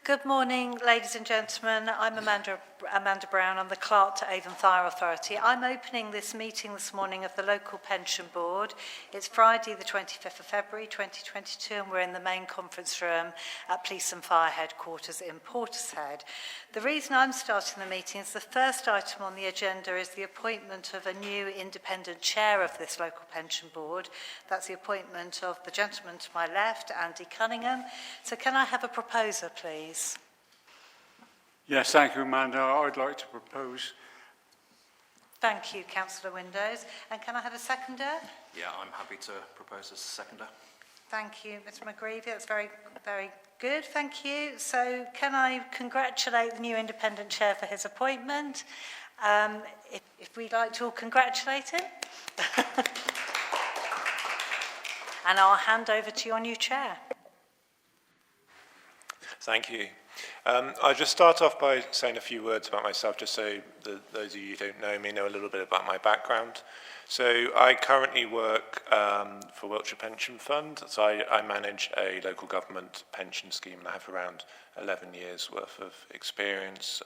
Good morning, ladies and gentlemen. I'm Amanda Brown. I'm the clerk to Avon Fire Authority. I'm opening this meeting this morning of the Local Pension Board. It's Friday, the 25th of February 2022, and we're in the main conference room at Police and Fire Headquarters in Portishead. The reason I'm starting the meeting is the first item on the agenda is the appointment of a new independent chair of this Local Pension Board. That's the appointment of the gentleman to my left, Andy Cunningham. So can I have a proposer, please? Yes, thank you, Amanda. I'd like to propose. Thank you, Councillor Windows. And can I have a seconder? Yeah, I'm happy to propose as a seconder. Thank you, Mr McGreevy. That's very, very good. Thank you. So can I congratulate the new independent chair for his appointment? If we'd like to all congratulate him. And I'll hand over to your new chair. Thank you. I'll just start off by saying a few words about myself, just so that those of you who don't know me know a little bit about my background. So I currently work for Wiltshire Pension Fund. So I manage a local government pension scheme, and I have around 11 years worth of experience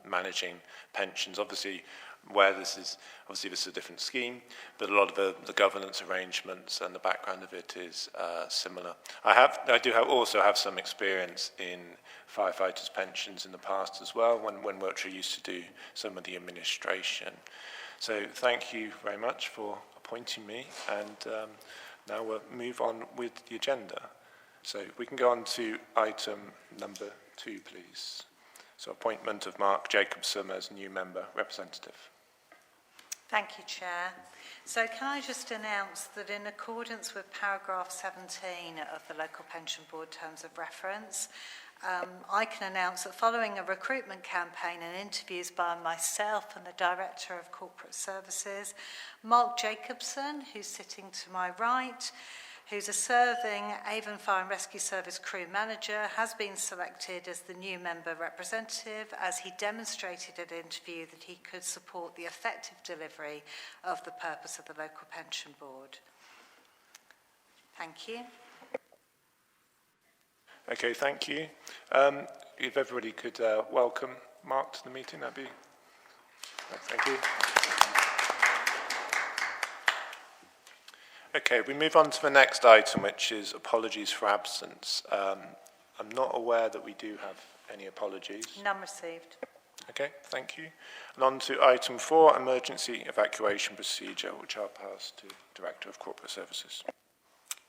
managing pensions. Obviously, this is a different scheme, but a lot of the governance arrangements and the background of it is similar. I also have some experience in firefighters' pensions in the past as well, when Wiltshire used to do some of the administration. So thank you very much for appointing me, and now we'll move on with the agenda. So we can go on to item number 2, please. So appointment of Mark Jacobson as new member representative. Thank you, Chair. So can I just announce that in accordance with paragraph 17 of the Local Pension Board Terms of Reference, I can announce that following a recruitment campaign and interviews by myself and the Director of Corporate Services, Mark Jacobson, who's sitting to my right, who's a serving Avon Fire and Rescue Service crew manager, has been selected as the new member representative as he demonstrated at interview that he could support the effective delivery of the purpose of the Local Pension Board. Thank you. Okay, thank you. If everybody could welcome Mark to the meeting, that'd be... Thank you. Okay, we move on to the next item, which is apologies for absence. I'm not aware that we do have any apologies. None received. Okay, thank you. And on to item 4, emergency evacuation procedure, which I'll pass to Director of Corporate Services.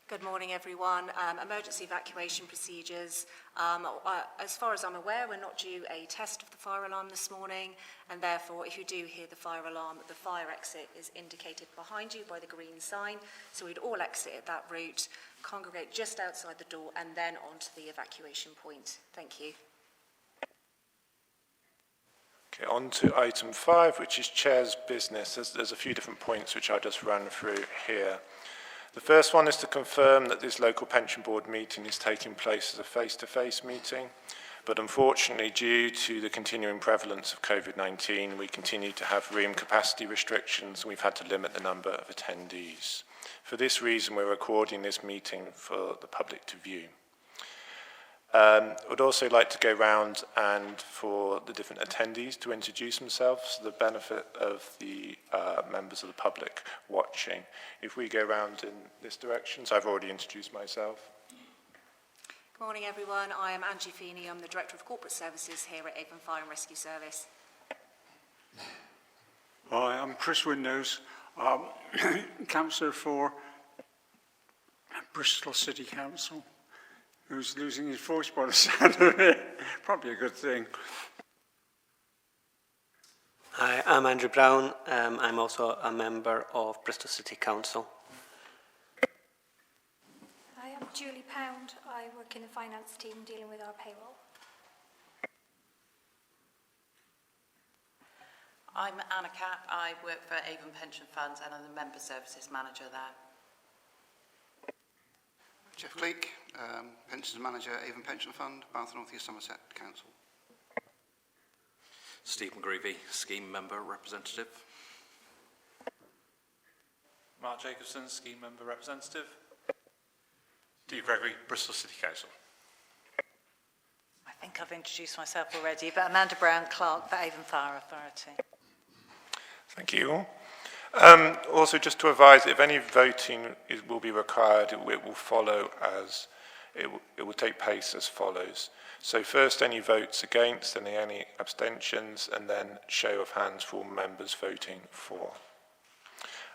Good morning, everyone. Emergency evacuation procedures. As far as I'm aware, we're not due a test of the fire alarm this morning, and therefore, if you do hear the fire alarm, the fire exit is indicated behind you by the green sign. So we'd all exit at that route, congregate just outside the door, and then onto the evacuation point. Thank you. Okay, on to item 5, which is Chair's business. There's a few different points which I'll just run through here. The first one is to confirm that this local pension board meeting is taking place as a face-to-face meeting, but unfortunately, due to the continuing prevalence of COVID-19, we continue to have room capacity restrictions, and we've had to limit the number of attendees. For this reason, we're recording this meeting for the public to view. I would also like to go round and for the different attendees to introduce themselves for the benefit of the members of the public watching. If we go round in this direction, so I've already introduced myself. Good morning, everyone. I am Angie Feeney. I'm the Director of Corporate Services here at Avon Fire and Rescue Service. Hi, I'm Chris Windows, Councillor for Bristol City Council, who's losing his voice by the sound of it. Probably a good thing. Hi, I'm Andrew Brown. I'm also a member of Bristol City Council. Hi, I'm Julie Pound. I work in the finance team dealing with our payroll. I'm Anna Capp. I work for Avon Pension Funds and I'm the Member Services Manager there. Jeff Leake, Pensions Manager, Avon Pension Fund, Bath and North East Somerset Council. Steve McGreevy, Scheme Member Representative. Mark Jacobson, Scheme Member Representative. Steve Gregory, Bristol City Council. I think think I've introduced myself already, but Amanda Brown, Clerk for Avon Fire Authority. Thank you all. Also, just to advise, if any voting will be required, it will follow as, it will take place as follows. So first, any votes against, then any abstentions, and then show of hands for all members voting for.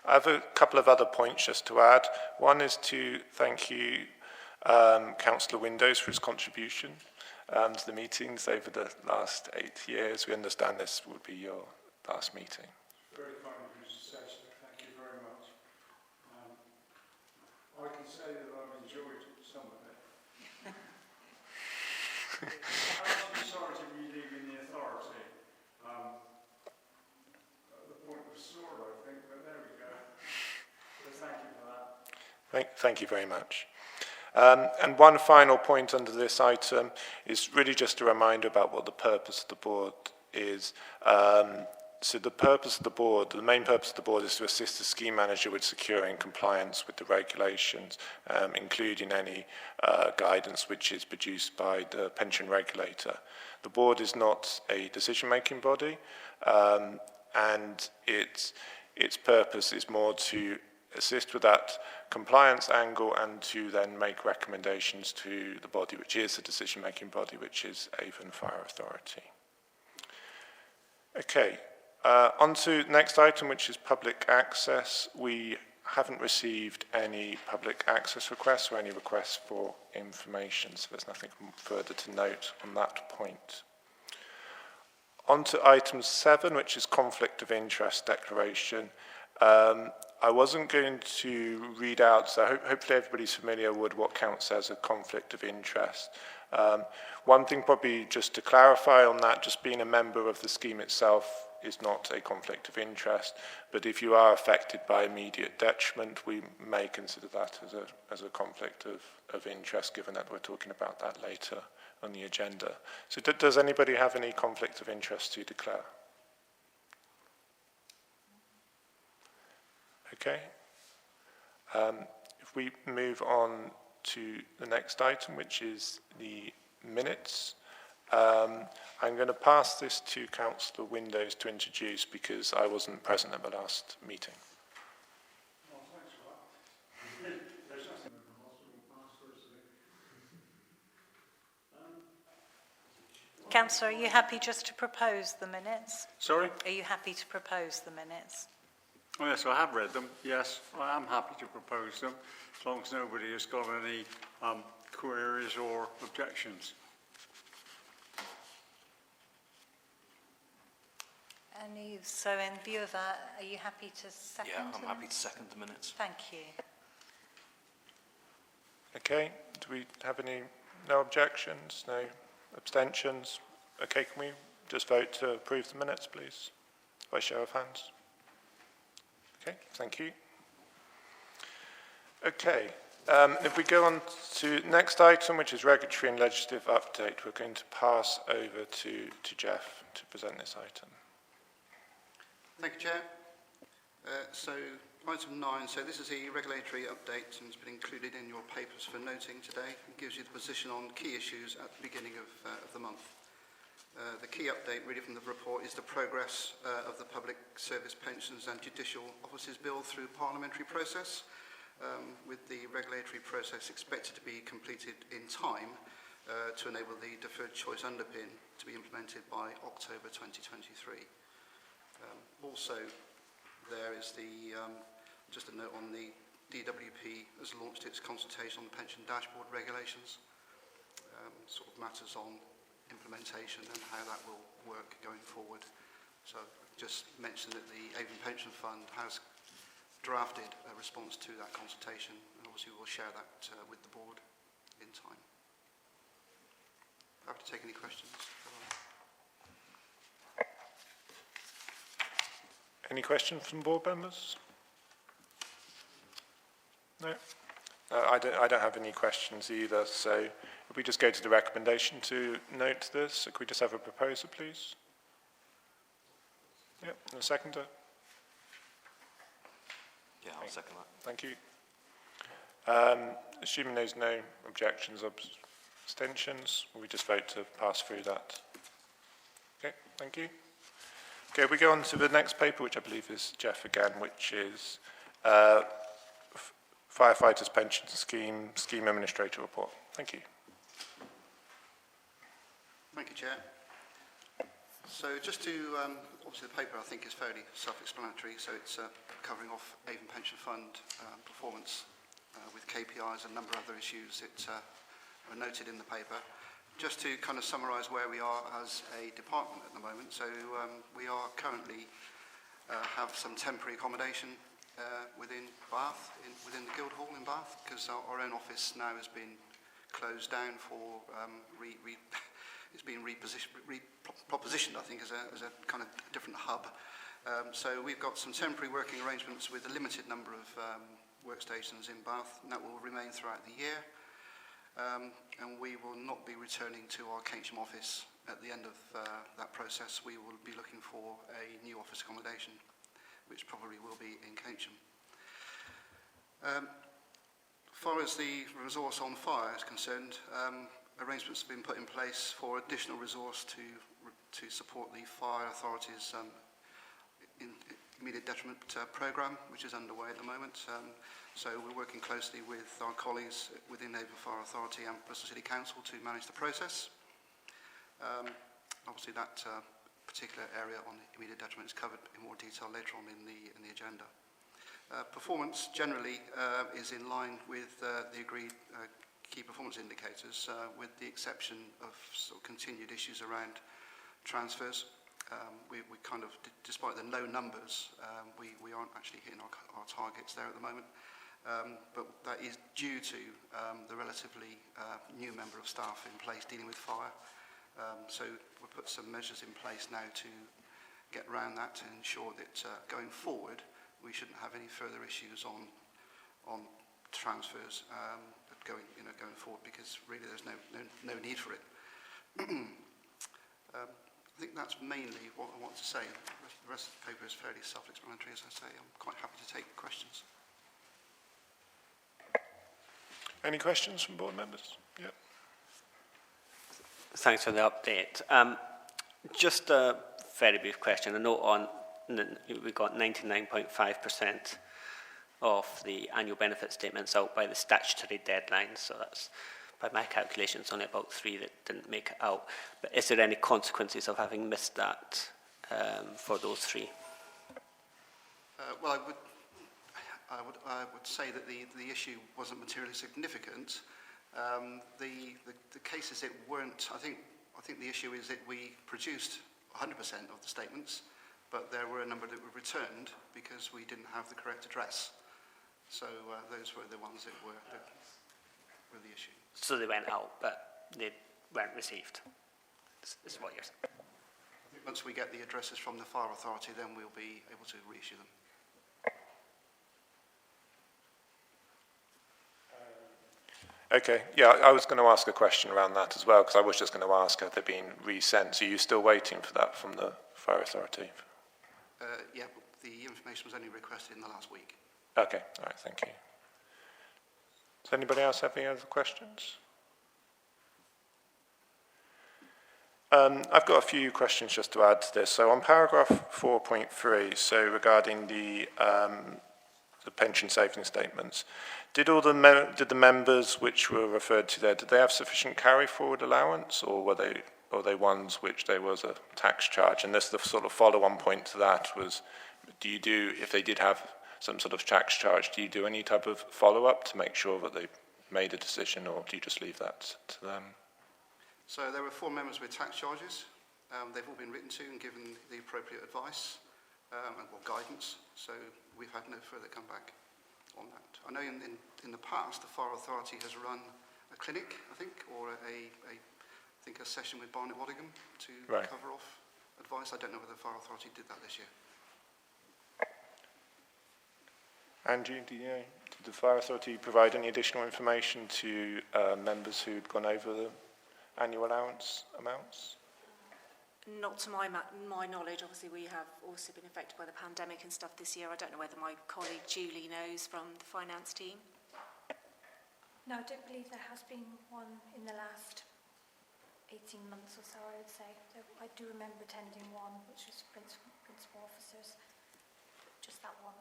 I have a couple of other points just to add. One is to thank you, Councillor Windows, for his contribution to the meetings over the last 8 years. We understand this would be your last meeting. Very kind of you to say so. Thank you very much. I can say that I've enjoyed some of it. I'm actually sorry to be leaving the authority. The point was sore, I think, but there we go. So thank you for that. Thank you very much. And one final point under this item is really just a reminder about what the purpose of the board is. So the purpose of the board, the main purpose of the board is to assist the scheme manager with securing compliance with the regulations, including any guidance which is produced by the pension regulator. The board is not a decision-making body, and its purpose is more to assist with that compliance angle and to then make recommendations to the body which is the decision-making body, which is Avon Fire Authority. Okay. On to the next item, which is public access. We haven't received any public access requests or any requests for information, so there's nothing further to note on that point. On to item 7, which is conflict of interest declaration. I wasn't going to read out, so hopefully everybody's familiar with what counts as a conflict of interest. One thing probably just to clarify on that, just being a member of the scheme itself is not a conflict of interest, but if you are affected by immediate detriment, we may consider that as a conflict of interest, given that we're talking about that later on the agenda. So does anybody have any conflict of interest to declare? Okay. If we move on to the next item, which is the minutes. I'm going to pass this to Councillor Windows to introduce because I wasn't present at the last meeting. Well, thanks for that. There's nothing in the hospital pass first. Councillor, are you happy just to propose the minutes? Sorry? Are you happy to propose the minutes? Oh, yes, I have read them. Yes, I am happy to propose them, as long as nobody has got any queries or objections. So in view of that, are you happy to second? Yeah, I'm happy to second the minutes. Thank you. Okay, do we have no objections, no abstentions? Okay, can we just vote to approve the minutes, please, by show of hands? Okay, thank you. Okay, if we go on to next item, which is regulatory and legislative update, we're going to pass over to Jeff to present this item. Thank you, Chair. So, item 9, so this is a regulatory update and it's been included in your papers for noting today. It gives you the position on key issues at the beginning of the month. The key update really from the report is the progress of the Public Service Pensions and Judicial Offices Bill through parliamentary process, with the regulatory process expected to be completed in time to enable the deferred choice underpin to be implemented by October 2023. Also, there is just a note on the DWP has launched its consultation on the pension dashboard regulations, sort of matters on implementation and how that will work going forward. So just mention that the Avon Pension Fund has drafted a response to that consultation, and obviously we'll share that with the board in time. Happy to take any questions. Any questions from board members? No? I don't have any questions either, so if we just go to the recommendation to note this, could we just have a proposer, please? Yep, and a seconder. Yeah, I'll second that. Thank you. Assuming there's no objections, Abstentions? Will we just vote to pass through that? Okay, thank you. Okay, we go on to the next paper, which I believe is Jeff again, which is Firefighters Pension Scheme Administrator Report. Thank you. Thank you, Chair. So just to, obviously the paper I think is fairly self-explanatory, so it's covering off Avon Pension Fund performance with KPIs and a number of other issues that are noted in the paper. Just to kind of summarise where we are as a department at the moment, so we are currently have some temporary accommodation within Bath, within the Guildhall in Bath, because our own office now has been closed down for it's been propositioned, I think, as a kind of different hub. So we've got some temporary working arrangements with a limited number of workstations in Bath, and that will remain throughout the year. And we will not be returning to our Keynsham office at the end of that process. We will be looking for a new office accommodation, which probably will be in Keynsham. As far as the resource on fire is concerned, arrangements have been put in place for additional resource to support the fire authority's immediate detriment programme, which is underway at the moment. So we're working closely with our colleagues within Avon Fire Authority and Bristol City Council to manage the process. Obviously that particular area on immediate detriment is covered in more detail later on in the agenda. Performance generally is in line with the agreed key performance indicators, with the exception of sort of continued issues around transfers. We kind of, despite the low numbers, we aren't actually hitting our targets there at the moment. But that is due to the relatively new member of staff in place dealing with fire. So we've put some measures in place now to get around that to ensure that going forward we shouldn't have any further issues on transfers going forward, because really there's no need for it. I think that's mainly what I want to say. The rest of the paper is fairly self-explanatory, as I say. I'm quite happy to take questions. Any questions from board members? Yep. Thanks for the update. Just a very brief question. A note on, we got 99.5% of the annual benefit statements out by the statutory deadline, so that's, by my calculations, only about 3 that didn't make it out. But is there any consequences of having missed that for those 3? Well, I would say that the issue wasn't materially significant. The cases it weren't. I think the issue is that we produced 100% of the statements, but there were a number that were returned because we didn't have the correct address. So those were the ones that were the issue. So they went out, but they weren't received, is what you're saying? Once we get the addresses from the fire authority, then we'll be able to reissue them. Okay, yeah, I was going to ask a question around that as well, because I was just going to ask, have they been resent? So are you still waiting for that from the fire authority? Yeah, but the information was only requested in the last week. Okay, all right, thank you. Does anybody else have any other questions? I've got a few questions just to add to this. So on paragraph 4.3, so regarding the pension savings statements, did the members which were referred to there, did they have sufficient carry forward allowance, or were they ones which there was a tax charge? And this, the sort of follow-on point to that was, if they did have some sort of tax charge, do you do any type of follow-up to make sure that they made a decision, or do you just leave that to them? So there were 4 members with tax charges. They've all been written to and given the appropriate advice or guidance. So we've had no further comeback on that. I know in the past, the Fire Authority has run a clinic, I think, or a session with Barnet Waddingham to cover off advice. I don't know whether the Fire Authority did that this year. Andrew, did the Fire Authority provide any additional information to members who'd gone over the annual allowance amounts? Not to my knowledge. Obviously, we have also been affected by the pandemic and stuff this year. I don't know whether my colleague Julie knows from the finance team. No, I don't believe there has been one in the last 18 months or so, I would say. I do remember attending one, which was principal officers. Just that one.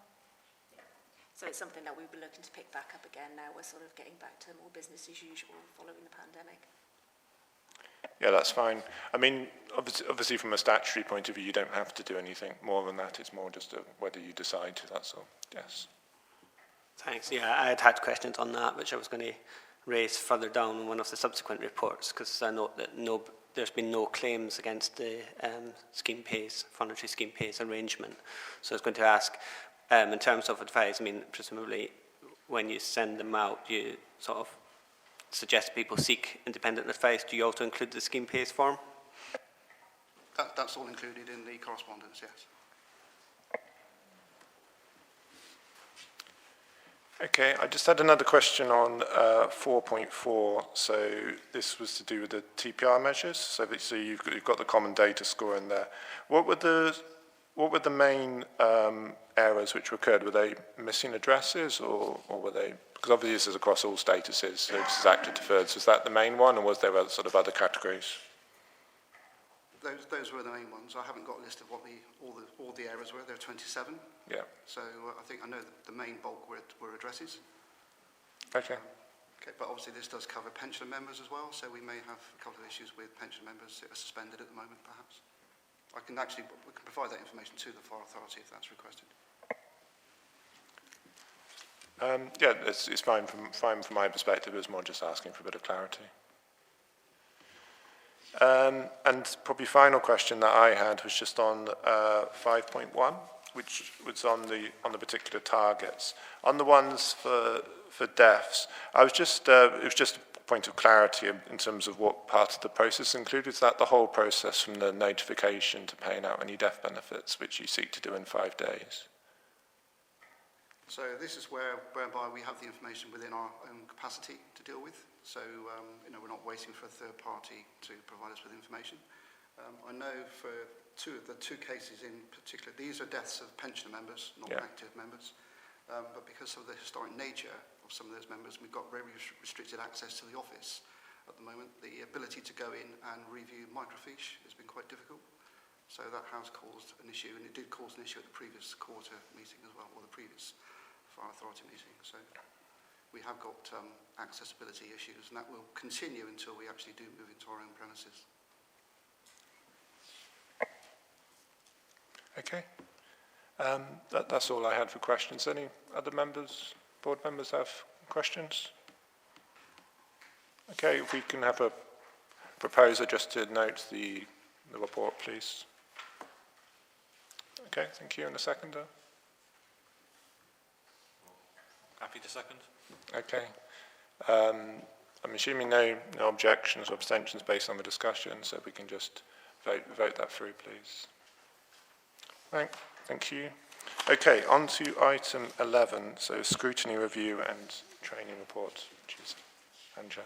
So it's something that we'll be looking to pick back up again now. We're sort of getting back to more business as usual following the pandemic. Yeah, that's fine. I mean, obviously from a statutory point of view, you don't have to do anything more than that. It's more just whether you decide to, that's all. Yes. Thanks. Yeah, I had questions on that, which I was going to raise further down in one of the subsequent reports, because I note that there's been no claims against the voluntary scheme pays arrangement. So I was going to ask, in terms of advice, I mean, presumably when you send them out, you sort of suggest people seek independent advice. Do you also include the scheme pays form? That's all included in the correspondence, yes. Okay, I just had another question on 4.4. So this was to do with the TPR measures. So you've got the common data score in there. What were the main errors which occurred? Were they missing addresses, or were they? Because obviously this is across all statuses. So this is active deferred. So was that the main one, or was there sort of other categories? Those were the main ones. I haven't got a list of what all the errors were. There were 27. Yeah. So I know that the main bulk were addresses. Okay. Okay, but obviously this does cover pensioner members as well, so we may have a couple of issues with pension members that are suspended at the moment, perhaps. We can provide that information to the Fire Authority if that's requested. Yeah, it's fine from my perspective. It was more just asking for a bit of clarity. And probably final question that I had was just on 5.1, which was on the particular targets. On the ones for deaths, it was just a point of clarity in terms of what part of the process included. Is that the whole process from the notification to paying out any death benefits, which you seek to do in 5 days? So this is whereby we have the information within our own capacity to deal with. So we're not waiting for a third party to provide us with information. I know for the two cases in particular, these are deaths of pensioner members, not active members. But because of the historic nature of some of those members, we've got very restricted access to the office at the moment. The ability to go in and review microfiche has been quite difficult. So that has caused an issue, and it did cause an issue at the previous quarter meeting as well, or the previous Fire Authority meeting. So we have got accessibility issues, and that will continue until we actually do move into our own premises. Okay. That's all I had for questions. Any other members, board members have questions? Okay, if we can have a proposer just to note the report, please. Okay, thank you. And a seconder? Happy to second. Okay. I'm assuming no objections or abstentions based on the discussion, so we can just vote that through, please. Thank you. Okay, on to item 11, so scrutiny review and training report, which is Anja.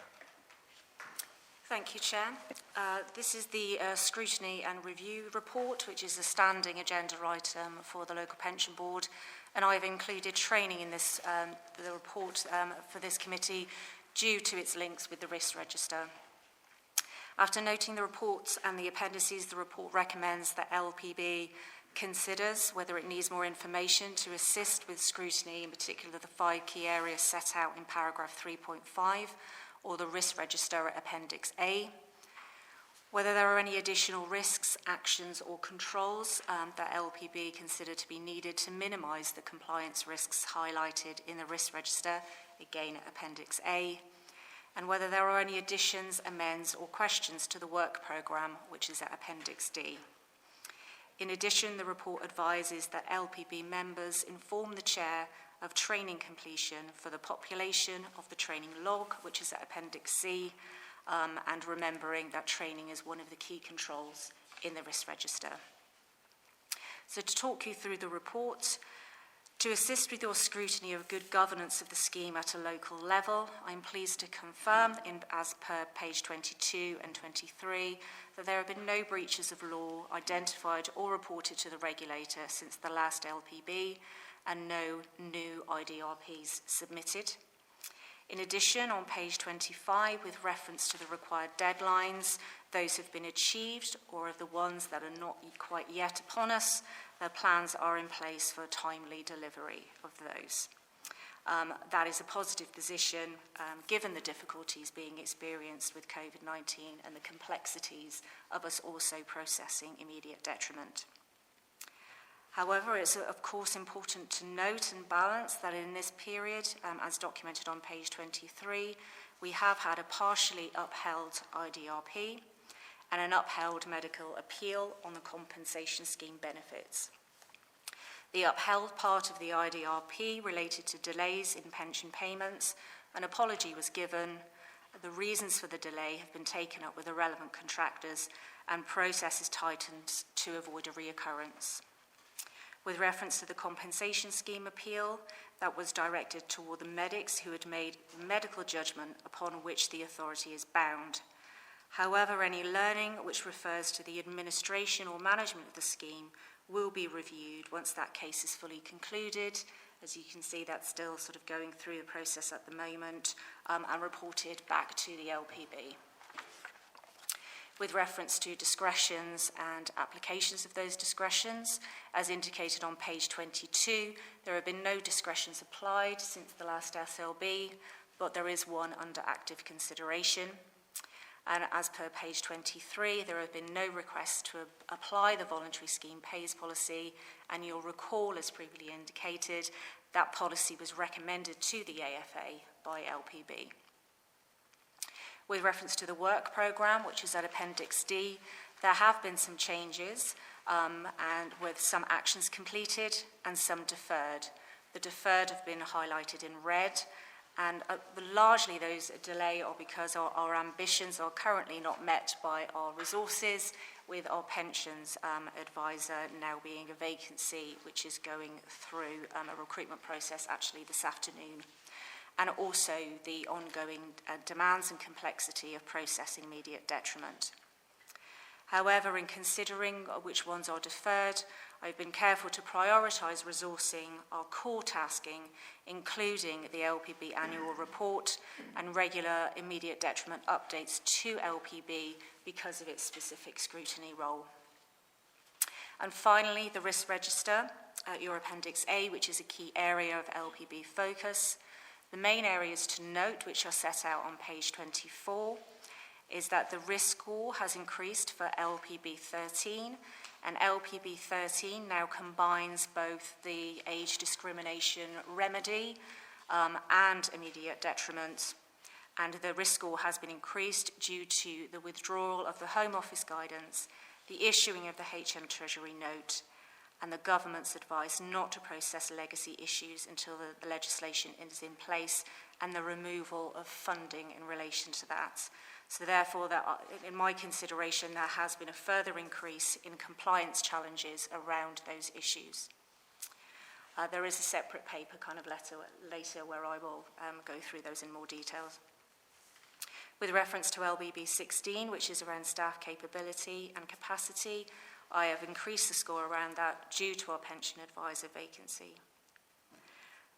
Thank you, Chair. This is the Scrutiny and Review report, which is a standing agenda item for the Local Pension Board, and I've included training in this the report for this committee due to its links with the risk register. After noting the reports and the appendices, the report recommends that LPB considers whether it needs more information to assist with scrutiny, in particular the 5 key areas set out in paragraph 3.5 or the risk register at Appendix A, whether there are any additional risks, actions or controls that LPB consider to be needed to minimise the compliance risks highlighted in the risk register, again at Appendix A, and whether there are any additions, amends or questions to the work programme, which is at Appendix D. In addition, the report advises that LPB members inform the Chair of training completion for the population of the training log, which is at Appendix C, and remembering that training is one of the key controls in the risk register. So to talk you through the report, to assist with your scrutiny of good governance of the scheme at a local level, I'm pleased to confirm, as per page 22 and 23, that there have been no breaches of law identified or reported to the regulator since the last LPB, and no new IDRPs submitted. In addition, on page 25, with reference to the required deadlines, those have been achieved, or of the ones that are not quite yet upon us, the plans are in place for timely delivery of those. That is a positive position, given the difficulties being experienced with COVID-19 and the complexities of us also processing immediate detriment. However, it's of course important to note and balance that in this period, as documented on page 23, we have had a partially upheld IDRP and an upheld medical appeal on the compensation scheme benefits. The upheld part of the IDRP related to delays in pension payments. An apology was given. The reasons for the delay have been taken up with the relevant contractors and processes tightened to avoid a reoccurrence. With reference to the compensation scheme appeal, that was directed toward the medics who had made medical judgment upon which the authority is bound. However, any learning which refers to the administration or management of the scheme will be reviewed once that case is fully concluded. As you can see, that's still sort of going through the process at the moment, and reported back to the LPB. With reference to discretions and applications of those discretions, as indicated on page 22, there have been no discretions applied since the last SLB, but there is one under active consideration. And as per page 23, there have been no requests to apply the voluntary scheme pays policy, and you'll recall, as previously indicated, that policy was recommended to the AFA by LPB. With reference to the work programme, which is at Appendix D, there have been some changes, and with some actions completed and some deferred. The deferred have been highlighted in red, and largely those delay are because our ambitions are currently not met by our resources, with our pensions advisor now being a vacancy, which is going through a recruitment process actually this afternoon, and also the ongoing demands and complexity of processing immediate detriment. However, in considering which ones are deferred, I've been careful to prioritise resourcing our core tasking, including the LPB annual report and regular immediate detriment updates to LPB because of its specific scrutiny role. And finally, the risk register, your Appendix A, which is a key area of LPB focus. The main areas to note, which are set out on page 24, is that the risk score has increased for LPB 13, and LPB 13 now combines both the age discrimination remedy and immediate detriment, and the risk score has been increased due to the withdrawal of the Home Office guidance, the issuing of the HM Treasury note, and the government's advice not to process legacy issues until the legislation is in place, and the removal of funding in relation to that. So therefore, in my consideration, there has been a further increase in compliance challenges around those issues. There is a separate paper kind of letter later where I will go through those in more details. With reference to LBB 16, which is around staff capability and capacity, I have increased the score around that due to our pension advisor vacancy.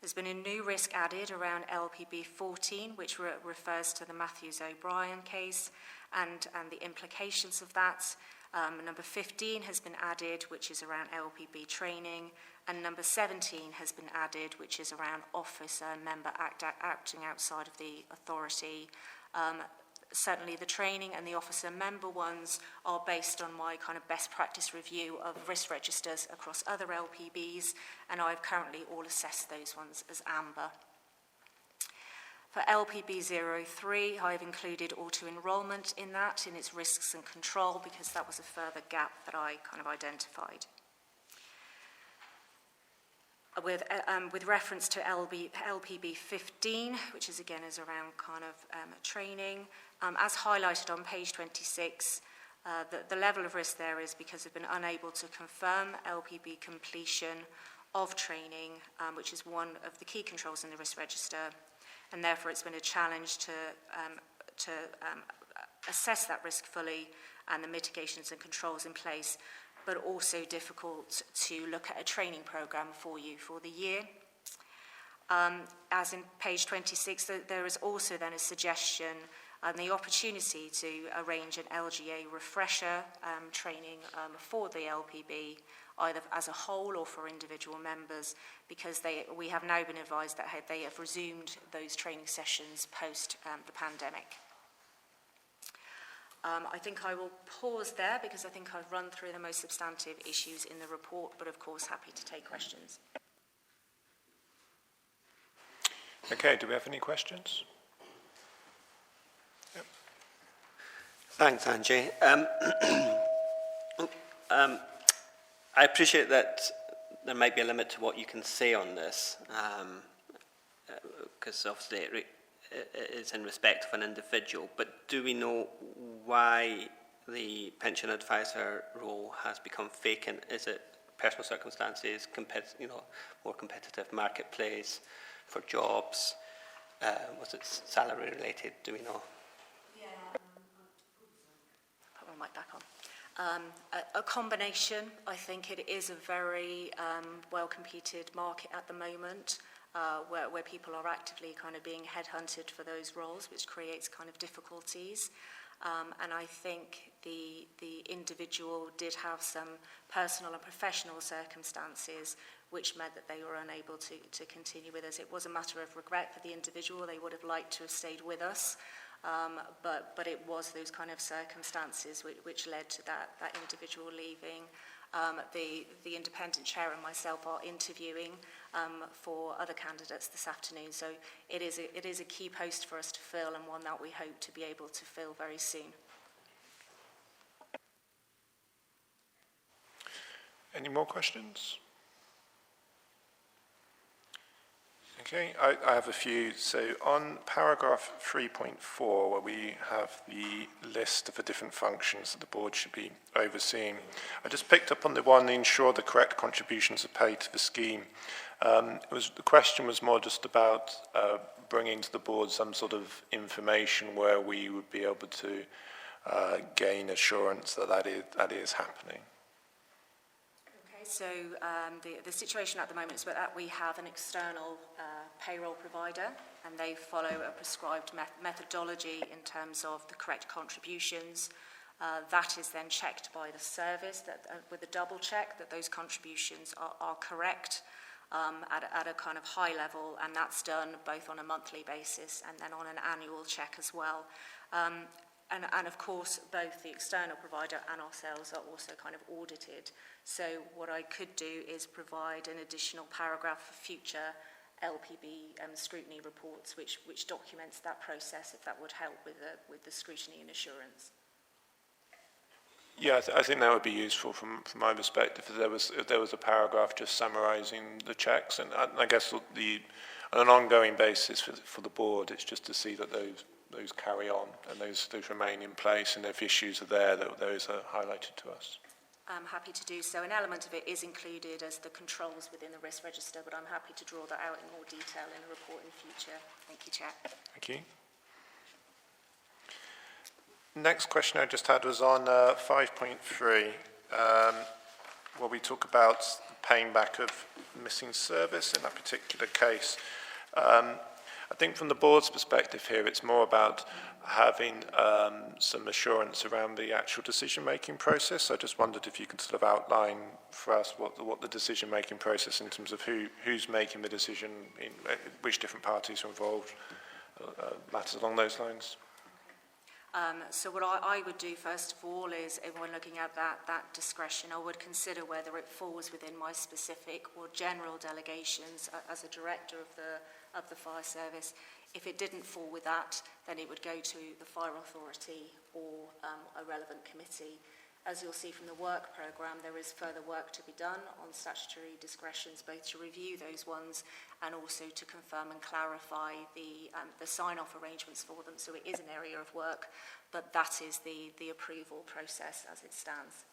There's been a new risk added around LPB 14, which refers to the Matthews O'Brien case and the implications of that. Number 15 has been added, which is around LPB training, and number 17 has been added, which is around officer member acting outside of the authority. Certainly the training and the officer member ones are based on my kind of best practice review of risk registers across other LPBs, and I've currently all assessed those ones as amber. For LPB 03, I've included auto-enrolment in that, in its risks and control, because that was a further gap that I kind of identified. With reference to LPB 15, which is again is around kind of training, as highlighted on page 26, the level of risk there is because I've been unable to confirm LPB completion of training, which is one of the key controls in the risk register, and therefore it's been a challenge to assess that risk fully and the mitigations and controls in place, but also difficult to look at a training programme for you for the year. As in page 26, there is also then a suggestion and the opportunity to arrange an LGA refresher training for the LPB, either as a whole or for individual members, because we have now been advised that they have resumed those training sessions post the pandemic. I think I will pause there because I think I've run through the most substantive issues in the report, but of course happy to take questions. Okay, do we have any questions? Yep. Thanks, Angie. I appreciate that there might be a limit to what you can say on this, because obviously it is in respect of an individual, but do we know why the pension advisor role has become vacant? Is it personal circumstances, more competitive marketplace for jobs? Was it salary related? Do we know? Yeah, put my mic back on. A combination. I think it is a very well-competed market at the moment, where people are actively kind of being headhunted for those roles, which creates kind of difficulties. And I think the individual did have some personal and professional circumstances which meant that they were unable to continue with us. It was a matter of regret for the individual. They would have liked to have stayed with us. But it was those kind of circumstances which led to that individual leaving. The independent chair and myself are interviewing for other candidates this afternoon, so it is a key post for us to fill and one that we hope to be able to fill very soon. Any more questions? Okay, I have a few. So on paragraph 3.4, where we have the list of the different functions that the board should be overseeing, I just picked up on the one, ensure the correct contributions are paid to the scheme. The question was more just about bringing to the board some sort of information where we would be able to gain assurance that is happening. So the situation at the moment is that we have an external payroll provider, and they follow a prescribed methodology in terms of the correct contributions. That is then checked by the service with a double check that those contributions are correct at a kind of high level, and that's done both on a monthly basis and then on an annual check as well. And of course, both the external provider and ourselves are also kind of audited. So what I could do is provide an additional paragraph for future LPB scrutiny reports, which documents that process, if that would help with the scrutiny and assurance. Yeah, I think that would be useful from my perspective. If there was a paragraph just summarising the checks, and I guess on an ongoing basis for the board, it's just to see that those carry on and those remain in place, and if issues are there, that those are highlighted to us. I'm happy to do so. An element of it is included as the controls within the risk register, but I'm happy to draw that out in more detail in the report in the future. Thank you, Chair. Thank you. Next question I just had was on 5.3, where we talk about paying back of missing service in that particular case. I think from the board's perspective here, it's more about having some assurance around the actual decision-making process. I just wondered if you could sort of outline for us what the decision-making process in terms of who's making the decision, in which different parties are involved, matters along those lines. So what I would do first of all is, when looking at that discretion, I would consider whether it falls within my specific or general delegations as a director of the fire service. If it didn't fall with that, then it would go to the fire authority or a relevant committee. As you'll see from the work programme, there is further work to be done on statutory discretions, both to review those ones and also to confirm and clarify the sign-off arrangements for them. So it is an area of work, but that is the approval process as it stands.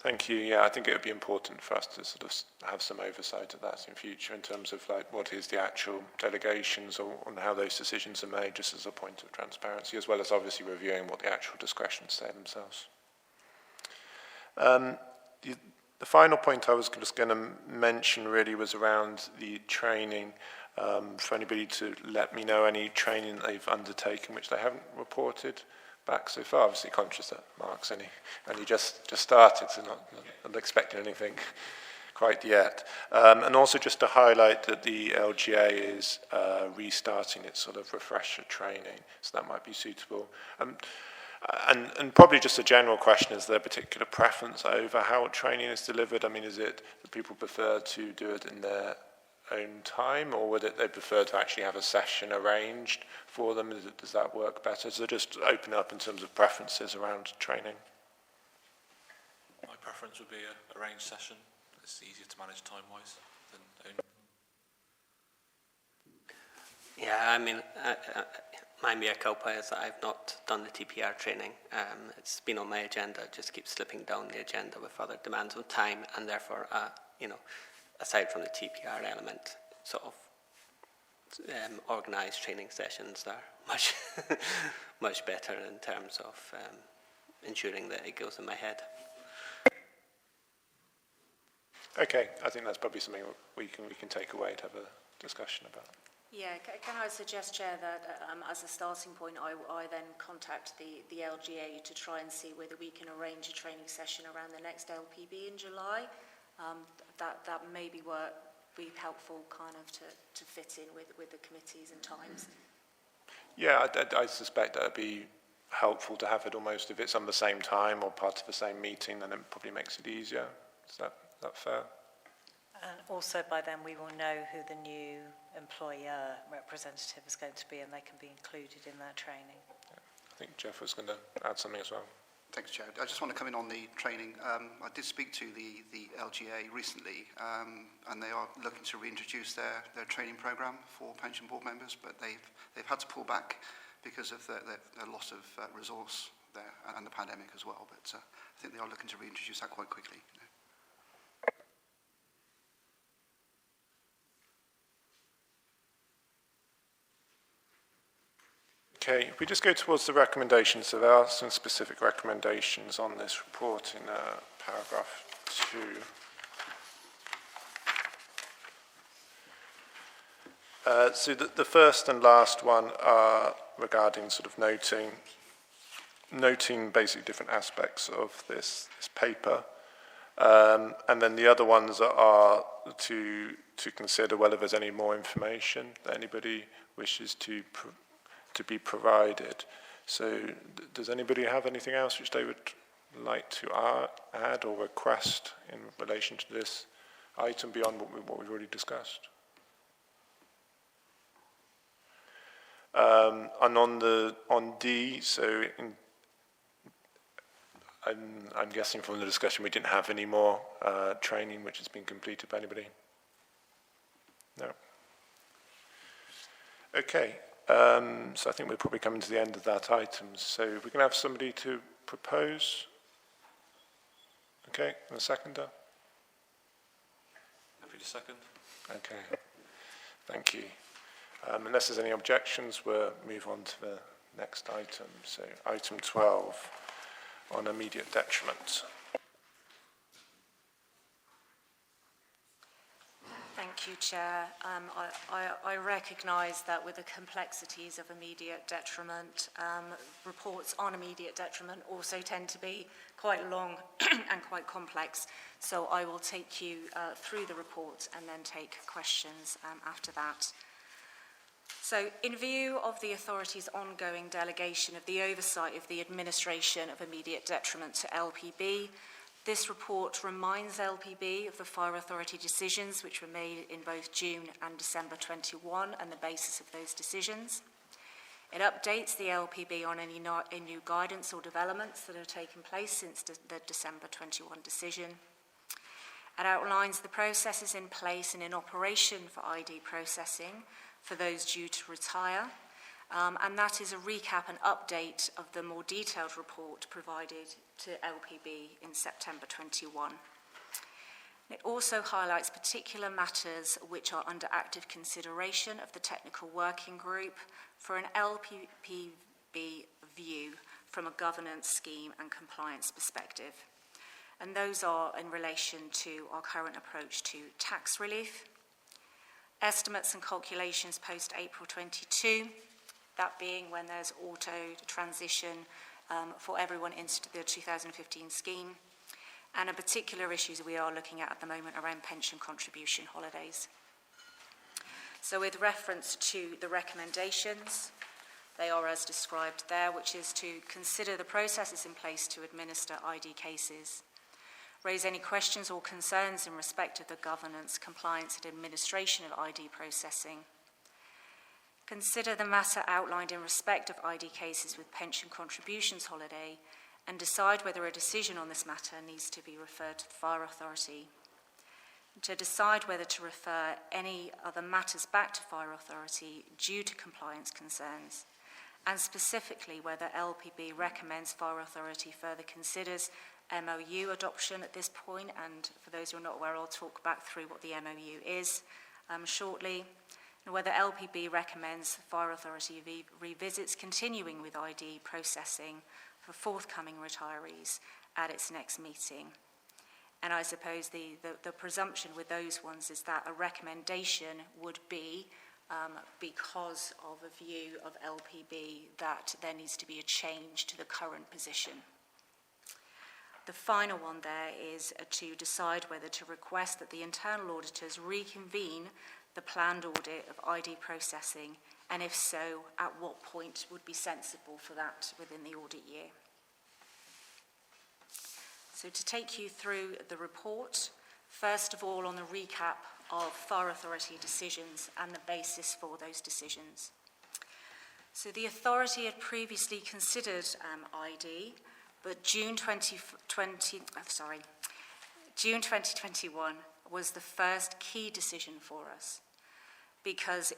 Thank you. Yeah, I think it would be important for us to sort of have some oversight of that in future in terms of like what is the actual delegations or on how those decisions are made, just as a point of transparency, as well as obviously reviewing what the actual discretions say themselves. The final point I was just going to mention really was around the training. For anybody to let me know any training they've undertaken which they haven't reported back so far. Obviously conscious that Mark's only just started, so not expecting anything quite yet. And also just to highlight that the LGA is restarting its sort of refresher training, so that might be suitable. And probably just a general question, is there a particular preference over how training is delivered? I mean, is it that people prefer to do it in their own time, or would they prefer to actually have a session arranged for them? Does that work better? So just open up in terms of preferences around training. My preference would be a arranged session. It's easier to manage time-wise than own. Yeah, I mean, my mea culpa is that I've not done the TPR training. It's been on my agenda, it just keeps slipping down the agenda with other demands on time, and therefore, aside from the TPR element, sort of organised training sessions are much, much better in terms of ensuring that it goes in my head. Okay, I think that's probably something we can take away to have a discussion about. Yeah, can I suggest, Chair, that as a starting point, I then contact the LGA to try and see whether we can arrange a training session around the next LPB in July. That may be helpful kind of to fit in with the committees and times. Yeah, I suspect that would be helpful to have it almost, if it's on the same time or part of the same meeting, then it probably makes it easier. Is that fair? And also by then we will know who the new employer representative is going to be, and they can be included in that training. Yeah. I think Jeff was going to add something as well. Thanks, Chair. I just want to come in on the training. I did speak to the LGA recently, and they are looking to reintroduce their training programme for pension board members, but they've had to pull back because of the loss of resource there and the pandemic as well. But I think they are looking to reintroduce that quite quickly. Okay, if we just go towards the recommendations, so there are some specific recommendations on this report in paragraph 2. So the first and last one are regarding sort of noting basic different aspects of this paper. And then the other ones are to consider whether there's any more information that anybody wishes to be provided. So does anybody have anything else which they would like to add or request in relation to this item beyond what we've already discussed? And on D, so I'm guessing from the discussion we didn't have any more training which has been completed by anybody? No. Okay. So I think we're probably coming to the end of that item. So if we can have somebody to propose. Okay, and a seconder. Happy to second. Okay, thank you. Unless there's any objections, we'll move on to the next item. So item 12 on immediate detriment. Thank you, Chair. I recognise that with the complexities of immediate detriment, reports on immediate detriment also tend to be quite long and quite complex. So I will take you through the report and then take questions after that. So in view of the authority's ongoing delegation of the oversight of the administration of immediate detriment to LPB, this report reminds LPB of the Fire Authority decisions which were made in both June and December 21 and the basis of those decisions. It updates the LPB on any new guidance or developments that have taken place since the December 21 decision. It outlines the processes in place and in operation for ID processing for those due to retire, and that is a recap and update of the more detailed report provided to LPB in September 21. It also highlights particular matters which are under active consideration of the technical working group for an LPB view from a governance scheme and compliance perspective. and those are in relation to our current approach to tax relief. Estimates and calculations post-April 22, that being when there's auto transition for everyone into the 2015 scheme, and a particular issues we are looking at the moment around pension contribution holidays. So with reference to the recommendations, they are as described there, which is to consider the processes in place to administer ID cases, raise any questions or concerns in respect of the governance, compliance and administration of ID processing, consider the matter outlined in respect of ID cases with pension contributions holiday, and decide whether a decision on this matter needs to be referred to the Fire Authority, to decide whether to refer any other matters back to Fire Authority due to compliance concerns, and specifically whether LPB recommends Fire Authority further considers MOU adoption at this point. And for those who are not aware, I'll talk back through what the MOU is shortly, and whether LPB recommends Fire Authority revisits continuing with ID processing for forthcoming retirees at its next meeting. And I suppose the presumption with those ones is that a recommendation would be, because of a view of LPB, that there needs to be a change to the current position. The final one there is to decide whether to request that the internal auditors reconvene the planned audit of ID processing, and if so, at what point would be sensible for that within the audit year. So to take you through the report, first of all on the recap of Fire Authority decisions and the basis for those decisions. So the authority had previously considered ID, but June 2021 was the first key decision for us, because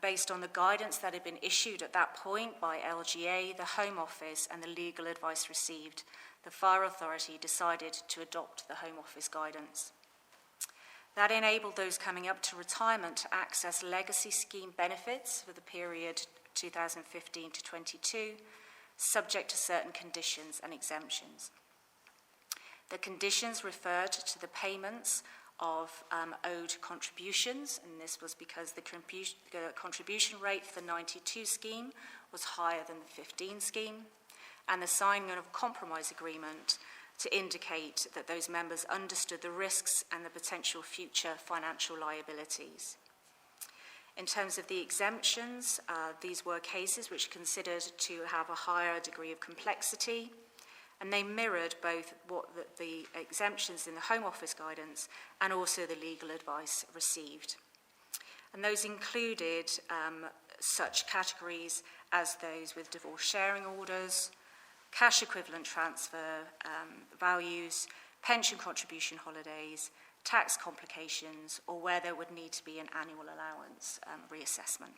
based on the guidance that had been issued at that point by LGA, the Home Office and the legal advice received, the Fire Authority decided to adopt the Home Office guidance. That enabled those coming up to retirement to access legacy scheme benefits for the period 2015 to 22, subject to certain conditions and exemptions. The conditions referred to the payments of owed contributions, and this was because the contribution rate for the 92 scheme was higher than the 15 scheme, and the signing of a compromise agreement to indicate that those members understood the risks and the potential future financial liabilities. In terms of the exemptions, these were cases which considered to have a higher degree of complexity, and they mirrored both what the exemptions in the Home Office guidance and also the legal advice received. And those included such categories as those with divorce sharing orders, cash equivalent transfer values, pension contribution holidays, tax complications, or where there would need to be an annual allowance reassessment.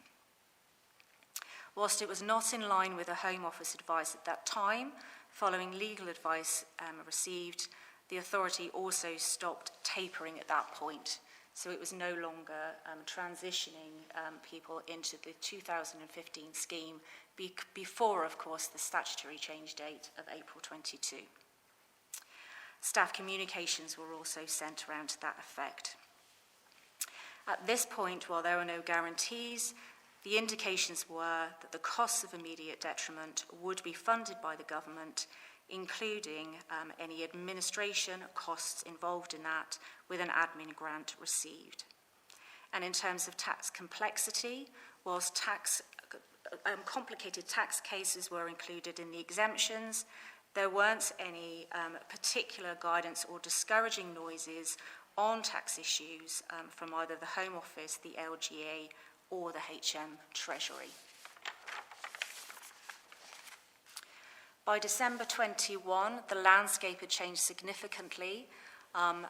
Whilst it was not in line with the Home Office advice at that time, following legal advice received, the authority also stopped tapering at that point. So it was no longer transitioning people into the 2015 scheme before, of course, the statutory change date of April 22. Staff communications were also sent around to that effect. At this point, while there were no guarantees, the indications were that the costs of immediate detriment would be funded by the government, including any administration costs involved in that, with an admin grant received. And in terms of tax complexity, whilst complicated tax cases were included in the exemptions, there weren't any particular guidance or discouraging noises on tax issues from either the Home Office, the LGA, or the HM Treasury. By December 21, the landscape had changed significantly, and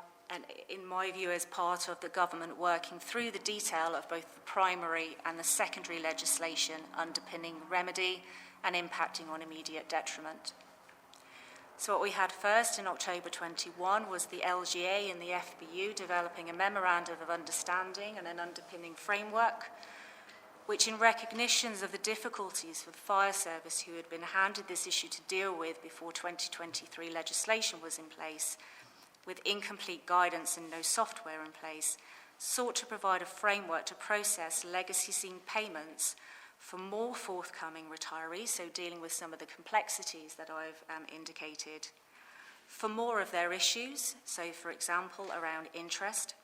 in my view, as part of the government working through the detail of both the primary and the secondary legislation underpinning remedy and impacting on immediate detriment. So what we had first in October 21 was the LGA and the FBU developing a memorandum of understanding and an underpinning framework, which in recognitions of the difficulties for the fire service who had been handed this issue to deal with before 2023 legislation was in place, with incomplete guidance and no software in place, sought to provide a framework to process legacy scheme payments for more forthcoming retirees, so dealing with some of the complexities that I've indicated, for more of their issues, so for example around interest,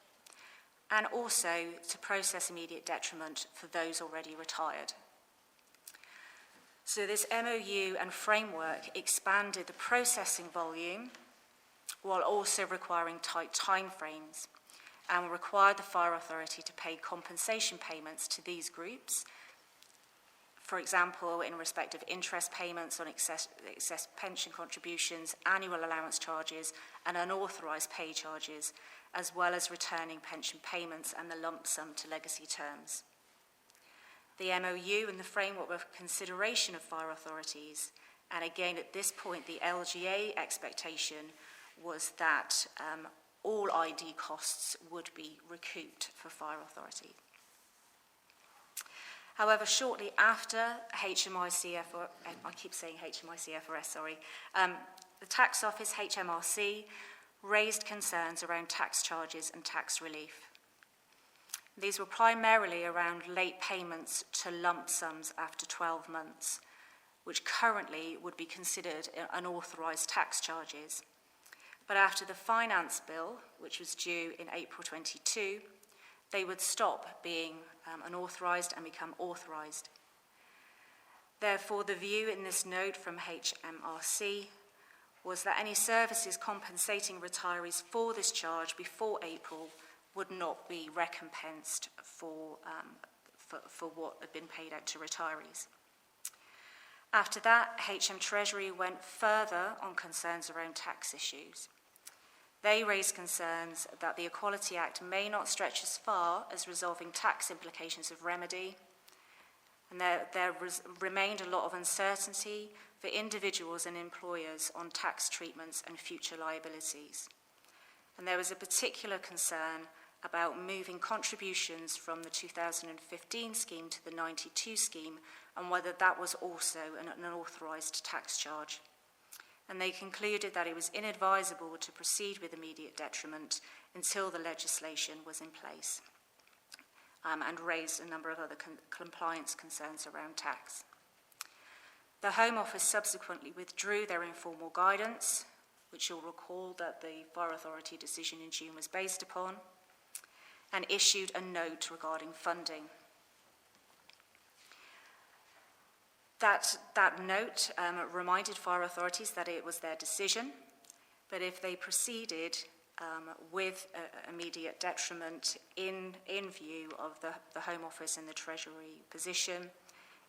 and also to process immediate detriment for those already retired. So this MOU and framework expanded the processing volume while also requiring tight timeframes, and required the Fire Authority to pay compensation payments to these groups, for example, in respect of interest payments on excess pension contributions, annual allowance charges, and unauthorised pay charges, as well as returning pension payments and the lump sum to legacy terms. The MOU and the framework were consideration of fire authorities, and again at this point the LGA expectation was that all ID costs would be recouped for fire authority. However, shortly after HMICFRS, the Tax Office, HMRC, raised concerns around tax charges and tax relief. These were primarily around late payments to lump sums after 12 months, which currently would be considered unauthorised tax charges. But after the Finance Bill, which was due in April 22, they would stop being unauthorised and become authorised. Therefore, the view in this note from HMRC was that any services compensating retirees for this charge before April would not be recompensed for what had been paid out to retirees. After that, HM Treasury went further on concerns around tax issues. They raised concerns that the Equality Act may not stretch as far as resolving tax implications of remedy, and there remained a lot of uncertainty for individuals and employers on tax treatments and future liabilities. And there was a particular concern about moving contributions from the 2015 scheme to the 92 scheme, and whether that was also an unauthorised tax charge. And they concluded that it was inadvisable to proceed with immediate detriment until the legislation was in place, and raised a number of other compliance concerns around tax. The Home Office subsequently withdrew their informal guidance, which you'll recall that the Fire Authority decision in June was based upon, and issued a note regarding funding. That note reminded fire authorities that it was their decision, but if they proceeded with immediate detriment in view of the Home Office and the Treasury position,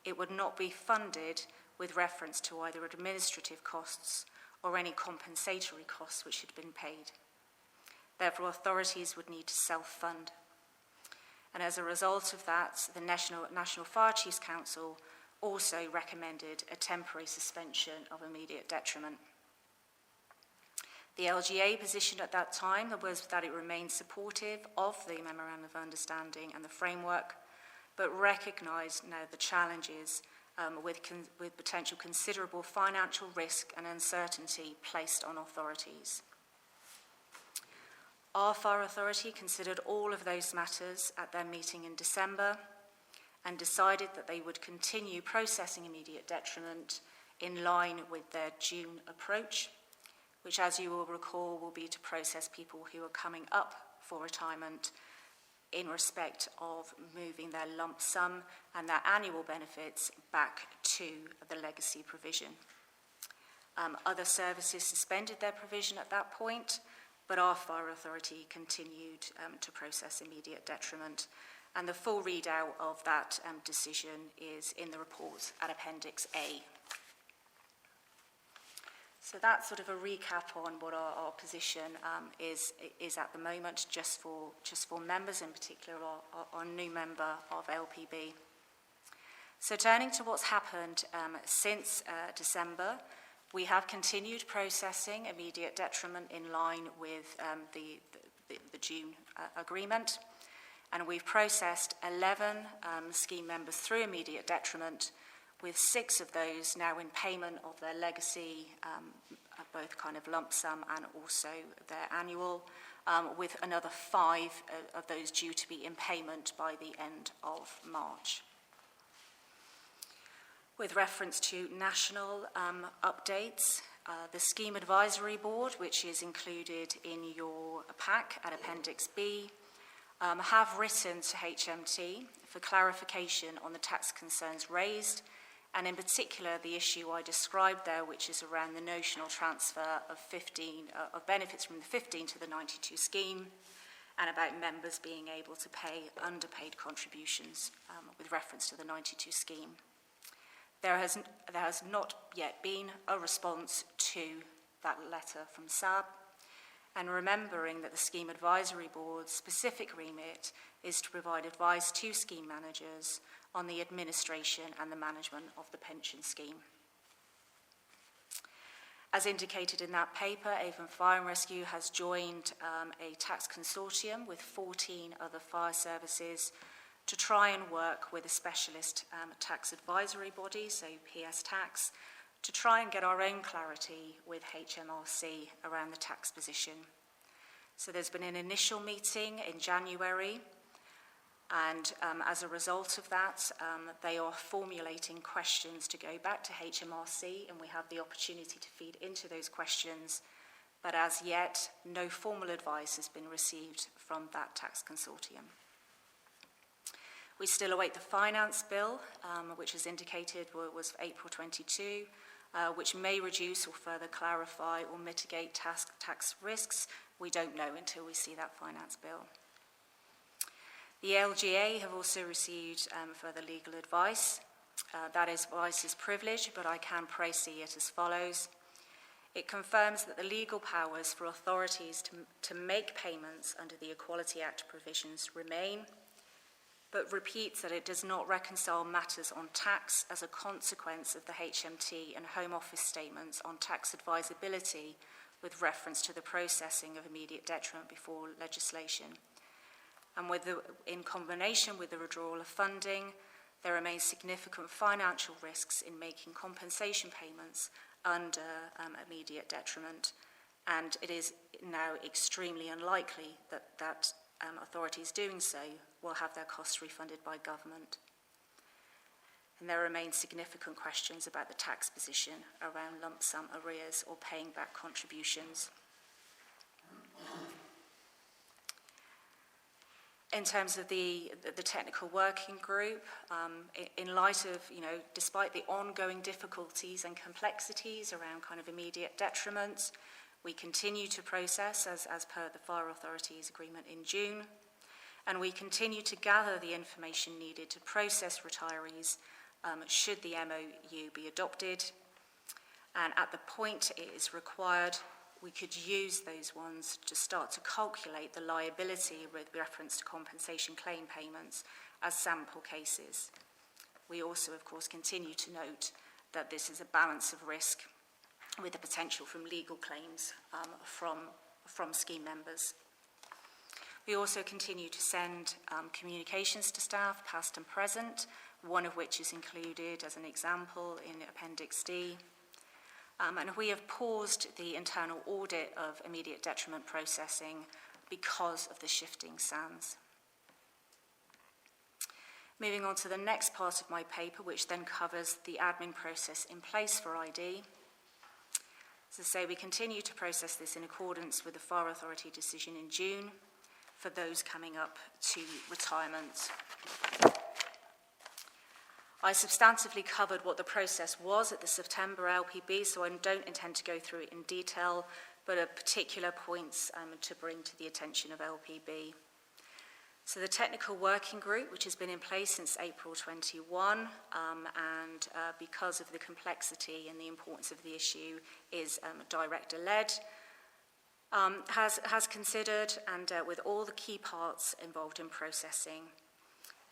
it would not be funded with reference to either administrative costs or any compensatory costs which had been paid. Therefore, authorities would need to self-fund. And as a result of that, the National Fire Chiefs Council also recommended a temporary suspension of immediate detriment. The LGA position at that time was that it remained supportive of the Memorandum of Understanding and the framework, but recognised now the challenges with potential considerable financial risk and uncertainty placed on authorities. Our Fire Authority considered all of those matters at their meeting in December and decided that they would continue processing immediate detriment in line with their June approach, which, as you will recall, will be to process people who are coming up for retirement in respect of moving their lump sum and their annual benefits back to the legacy provision. Other services suspended their provision at that point, but our Fire Authority continued to process immediate detriment. And the full readout of that decision is in the report at Appendix A. So that's sort of a recap on what our position is at the moment, just for members, in particular our new member of LPB. So turning to what's happened since December, we have continued processing immediate detriment in line with the June agreement. And we've processed 11 scheme members through immediate detriment, with 6 of those now in payment of their legacy, both kind of lump sum and also their annual, with another 5 of those due to be in payment by the end of March. With reference to national updates, the Scheme Advisory Board, which is included in your pack at Appendix B, have written to HMT for clarification on the tax concerns raised, and in particular the issue I described there, which is around the notional transfer of benefits from the 15 to the 92 scheme, and about members being able to pay underpaid contributions with reference to the 92 scheme. There has not yet been a response to that letter from SAB, and remembering that the Scheme Advisory Board's specific remit is to provide advice to scheme managers on the administration and the management of the pension scheme. As indicated in that paper, Avon Fire and Rescue has joined a tax consortium with 14 other fire services to try and work with a specialist tax advisory body, so PS Tax, to try and get our own clarity with HMRC around the tax position. So there's been an initial meeting in January, and as a result of that, they are formulating questions to go back to HMRC, and we have the opportunity to feed into those questions, but as yet, no formal advice has been received from that tax consortium. We still await the finance bill, which as indicated was for April 22, which may reduce or further clarify or mitigate tax risks. We don't know until we see that finance bill. The LGA have also received further legal advice. That advice is privileged, but I can proceed it as follows. It confirms that the legal powers for authorities to make payments under the Equality Act provisions remain, but repeats that it does not reconcile matters on tax as a consequence of the HMT and Home Office statements on tax advisability with reference to the processing of immediate detriment before legislation. And in combination with the withdrawal of funding, there remains significant financial risks in making compensation payments under immediate detriment, and it is now extremely unlikely that authorities doing so will have their costs refunded by government. And there remain significant questions about the tax position around lump sum arrears or paying back contributions. In terms of the technical working group, in light of, despite the ongoing difficulties and complexities around kind of immediate detriment, we continue to process as per the Fire Authority's agreement in June, and we continue to gather the information needed to process retirees should the MOU be adopted, and at the point it is required, we could use those ones to start to calculate the liability with reference to compensation claim payments as sample cases. We also, of course, continue to note that this is a balance of risk with the potential from legal claims from scheme members. We also continue to send communications to staff, past and present, one of which is included as an example in Appendix D. And we have paused the internal audit of immediate detriment processing because of the shifting sands. Moving on to the next part of my paper, which then covers the admin process in place for ID. As I say, we continue to process this in accordance with the Fire Authority decision in June for those coming up to retirement. I substantively covered what the process was at the September LPB, so I don't intend to go through it in detail, but are particular points to bring to the attention of LPB. So the technical working group, which has been in place since April 21, and because of the complexity and the importance of the issue, is director-led, has considered and dealt with all the key parts involved in processing,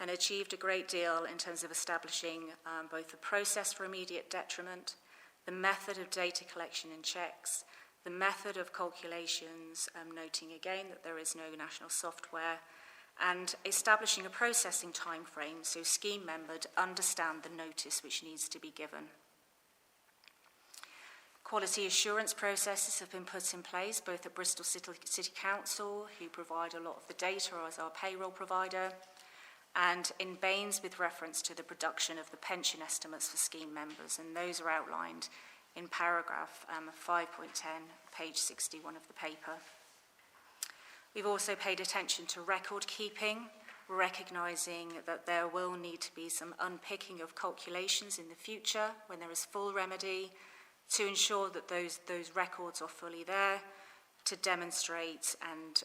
and achieved a great deal in terms of establishing both the process for immediate detriment, the method of data collection and checks, the method of calculations, noting again that there is no national software, and establishing a processing time frame so scheme members understand the notice which needs to be given. Quality assurance processes have been put in place both at Bristol City Council, who provide a lot of the data as our payroll provider, and in Baines with reference to the production of the pension estimates for scheme members, and those are outlined in paragraph 5.10, page 61 of the paper. We've also paid attention to record keeping, recognising that there will need to be some unpicking of calculations in the future when there is full remedy, to ensure that those records are fully there to demonstrate and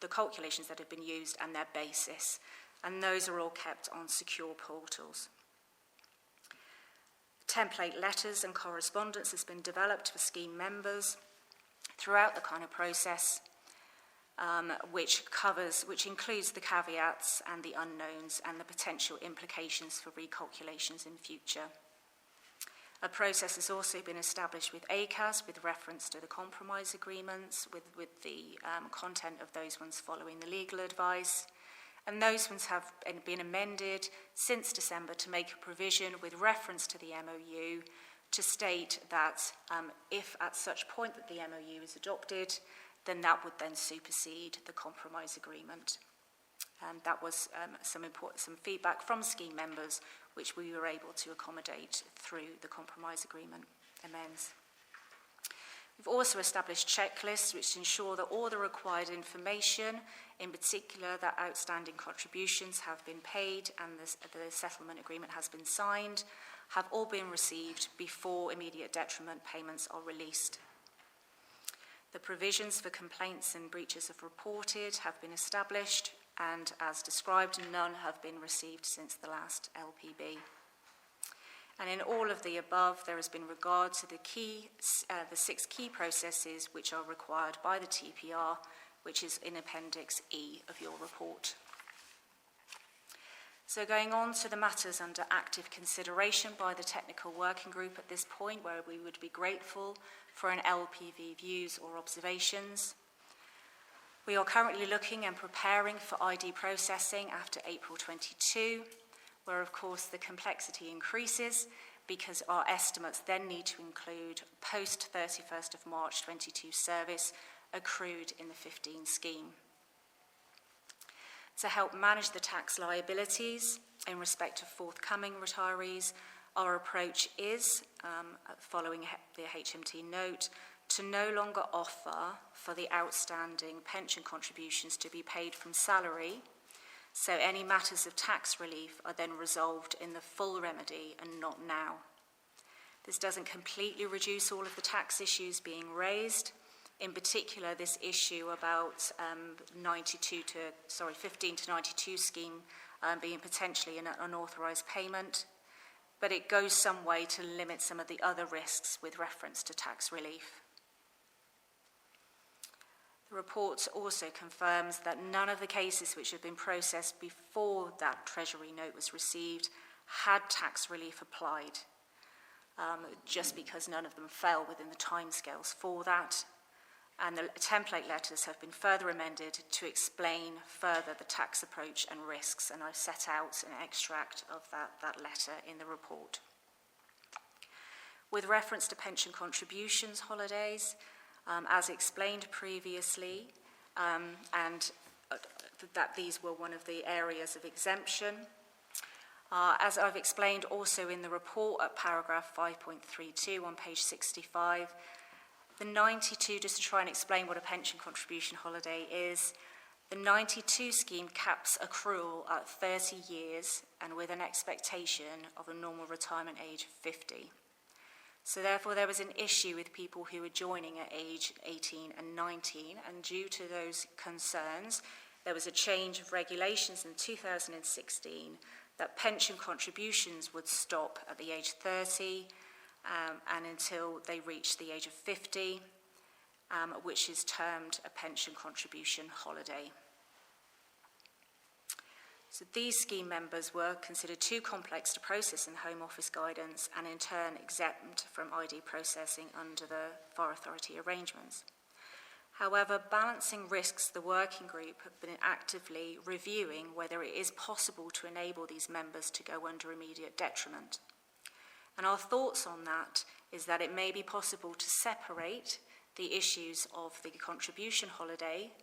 the calculations that have been used and their basis. And those are all kept on secure portals. Template letters and correspondence has been developed for scheme members throughout the kind of process, which includes the caveats and the unknowns and the potential implications for recalculations in future. A process has also been established with ACAS with reference to the compromise agreements, with the content of those ones following the legal advice. And those ones have been amended since December to make a provision with reference to the MOU to state that if at such point that the MOU is adopted, then that would then supersede the compromise agreement. That was some feedback from scheme members, which we were able to accommodate through the compromise agreement amends. We've also established checklists which ensure that all the required information, in particular that outstanding contributions have been paid and the settlement agreement has been signed, have all been received before immediate detriment payments are released. The provisions for complaints and breaches of reported have been established, and as described, none have been received since the last LPB. And in all of the above, there has been regard to the 6 key processes which are required by the TPR, which is in Appendix E of your report. So going on to the matters under active consideration by the technical working group at this point, where we would be grateful for an LPV views or observations. We are currently looking and preparing for ID processing after April 22, where of course the complexity increases because our estimates then need to include post 31st of March 22 service accrued in the 15 scheme. To help manage the tax liabilities in respect of forthcoming retirees, our approach is, following the HMT note, to no longer offer for the outstanding pension contributions to be paid from salary, so any matters of tax relief are then resolved in the full remedy and not now. This doesn't completely reduce all of the tax issues being raised, in particular this issue about 15 to 92 scheme being potentially an unauthorised payment, but it goes some way to limit some of the other risks with reference to tax relief. The report also confirms that none of the cases which have been processed before that Treasury note was received had tax relief applied, just because none of them fell within the timescales for that. And the template letters have been further amended to explain further the tax approach and risks, and I've set out an extract of that letter in the report. With reference to pension contributions holidays, as explained previously, and that these were one of the areas of exemption. As I've explained also in the report at paragraph 5.32 on page 65, the 92, just to try and explain what a pension contribution holiday is, the 92 scheme caps accrual at 30 years and with an expectation of a normal retirement age of 50. So therefore there was an issue with people who were joining at age 18 and 19, and due to those concerns, there was a change of regulations in 2016 that pension contributions would stop at the age 30 and until they reached the age of 50, which is termed a pension contribution holiday. So these scheme members were considered too complex to process in Home Office guidance and in turn exempt from ID processing under the Fire Authority arrangements. However, balancing risks, the working group have been actively reviewing whether it is possible to enable these members to go under immediate detriment. And our thoughts on that is that it may be possible to separate the issues of the contribution holiday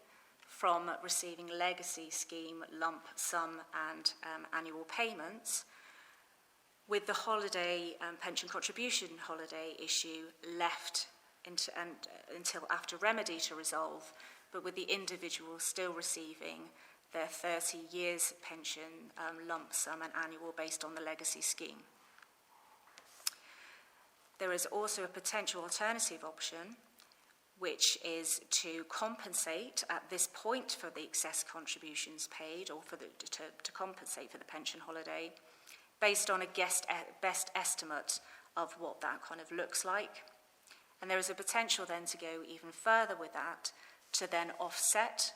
from receiving legacy scheme lump sum and annual payments, with the holiday pension contribution holiday issue left until after remedy to resolve, but with the individual still receiving their 30 years pension lump sum and annual based on the legacy scheme. There is also a potential alternative option, which is to compensate at this point for the excess contributions paid, or for to compensate for the pension holiday, based on a best estimate of what that kind of looks like. And there is a potential then to go even further with that, to then offset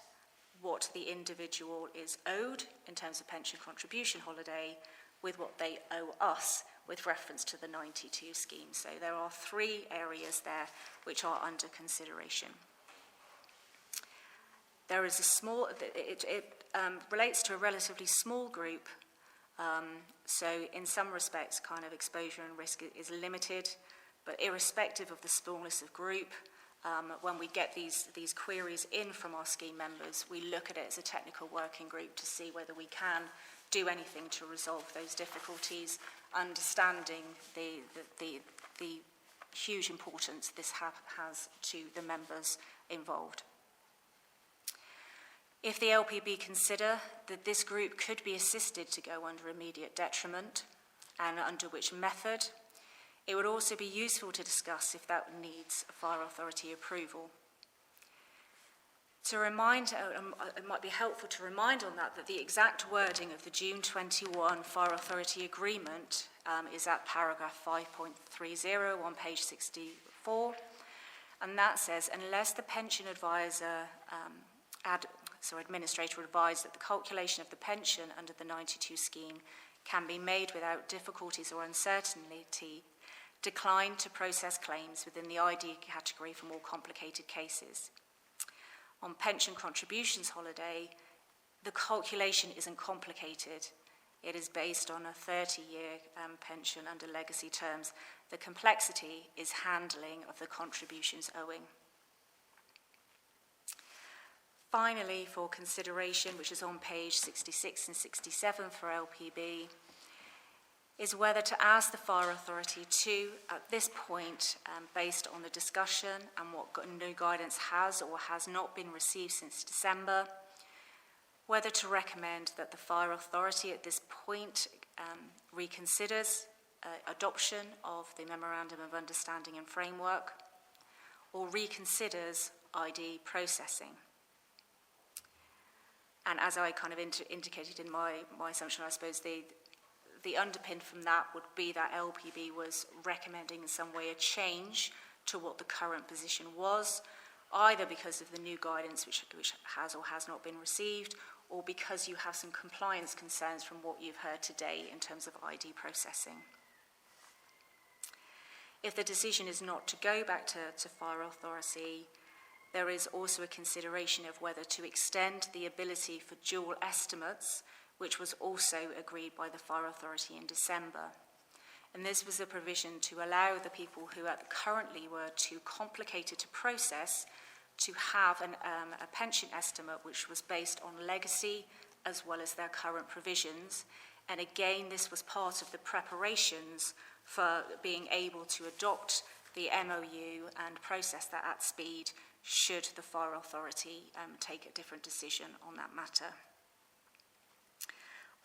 what the individual is owed in terms of pension contribution holiday with what they owe us with reference to the 92 scheme. So there are 3 areas there which are under consideration. There is a small, it relates to a relatively small group, so in some respects kind of exposure and risk is limited, but irrespective of the smallness of group, when we get these queries in from our scheme members, we look at it as a technical working group to see whether we can do anything to resolve those difficulties, understanding the huge importance this has to the members involved. If the LPB consider that this group could be assisted to go under immediate detriment, and under which method, it would also be useful to discuss if that needs fire authority approval. To remind, it might be helpful to remind on that the exact wording of the June 21 Fire Authority Agreement is at paragraph 5.30 on page 64, and that says, unless the pension advisor, administrator advised that the calculation of the pension under the 92 scheme can be made without difficulties or uncertainty, decline to process claims within the ID category for more complicated cases. On pension contributions holiday, the calculation isn't complicated. It is based on a 30-year pension under legacy terms. The complexity is handling of the contributions owing. Finally, for consideration, which is on page 66 and 67 for LPB, is whether to ask the Fire Authority to, at this point, based on the discussion and what new guidance has or has not been received since December, whether to recommend that the Fire Authority at this point reconsiders adoption of the Memorandum of Understanding and Framework, or reconsiders ID processing. And as I kind of indicated in my assumption, I suppose the underpin from that would be that LPB was recommending in some way a change to what the current position was, either because of the new guidance which has or has not been received, or because you have some compliance concerns from what you've heard today in terms of ID processing. If the decision is not to go back to Fire Authority, there is also a consideration of whether to extend the ability for dual estimates, which was also agreed by the Fire Authority in December. And this was a provision to allow the people who currently were too complicated to process to have a pension estimate which was based on legacy as well as their current provisions. And again, this was part of the preparations for being able to adopt the MOU and process that at speed should the Fire Authority take a different decision on that matter.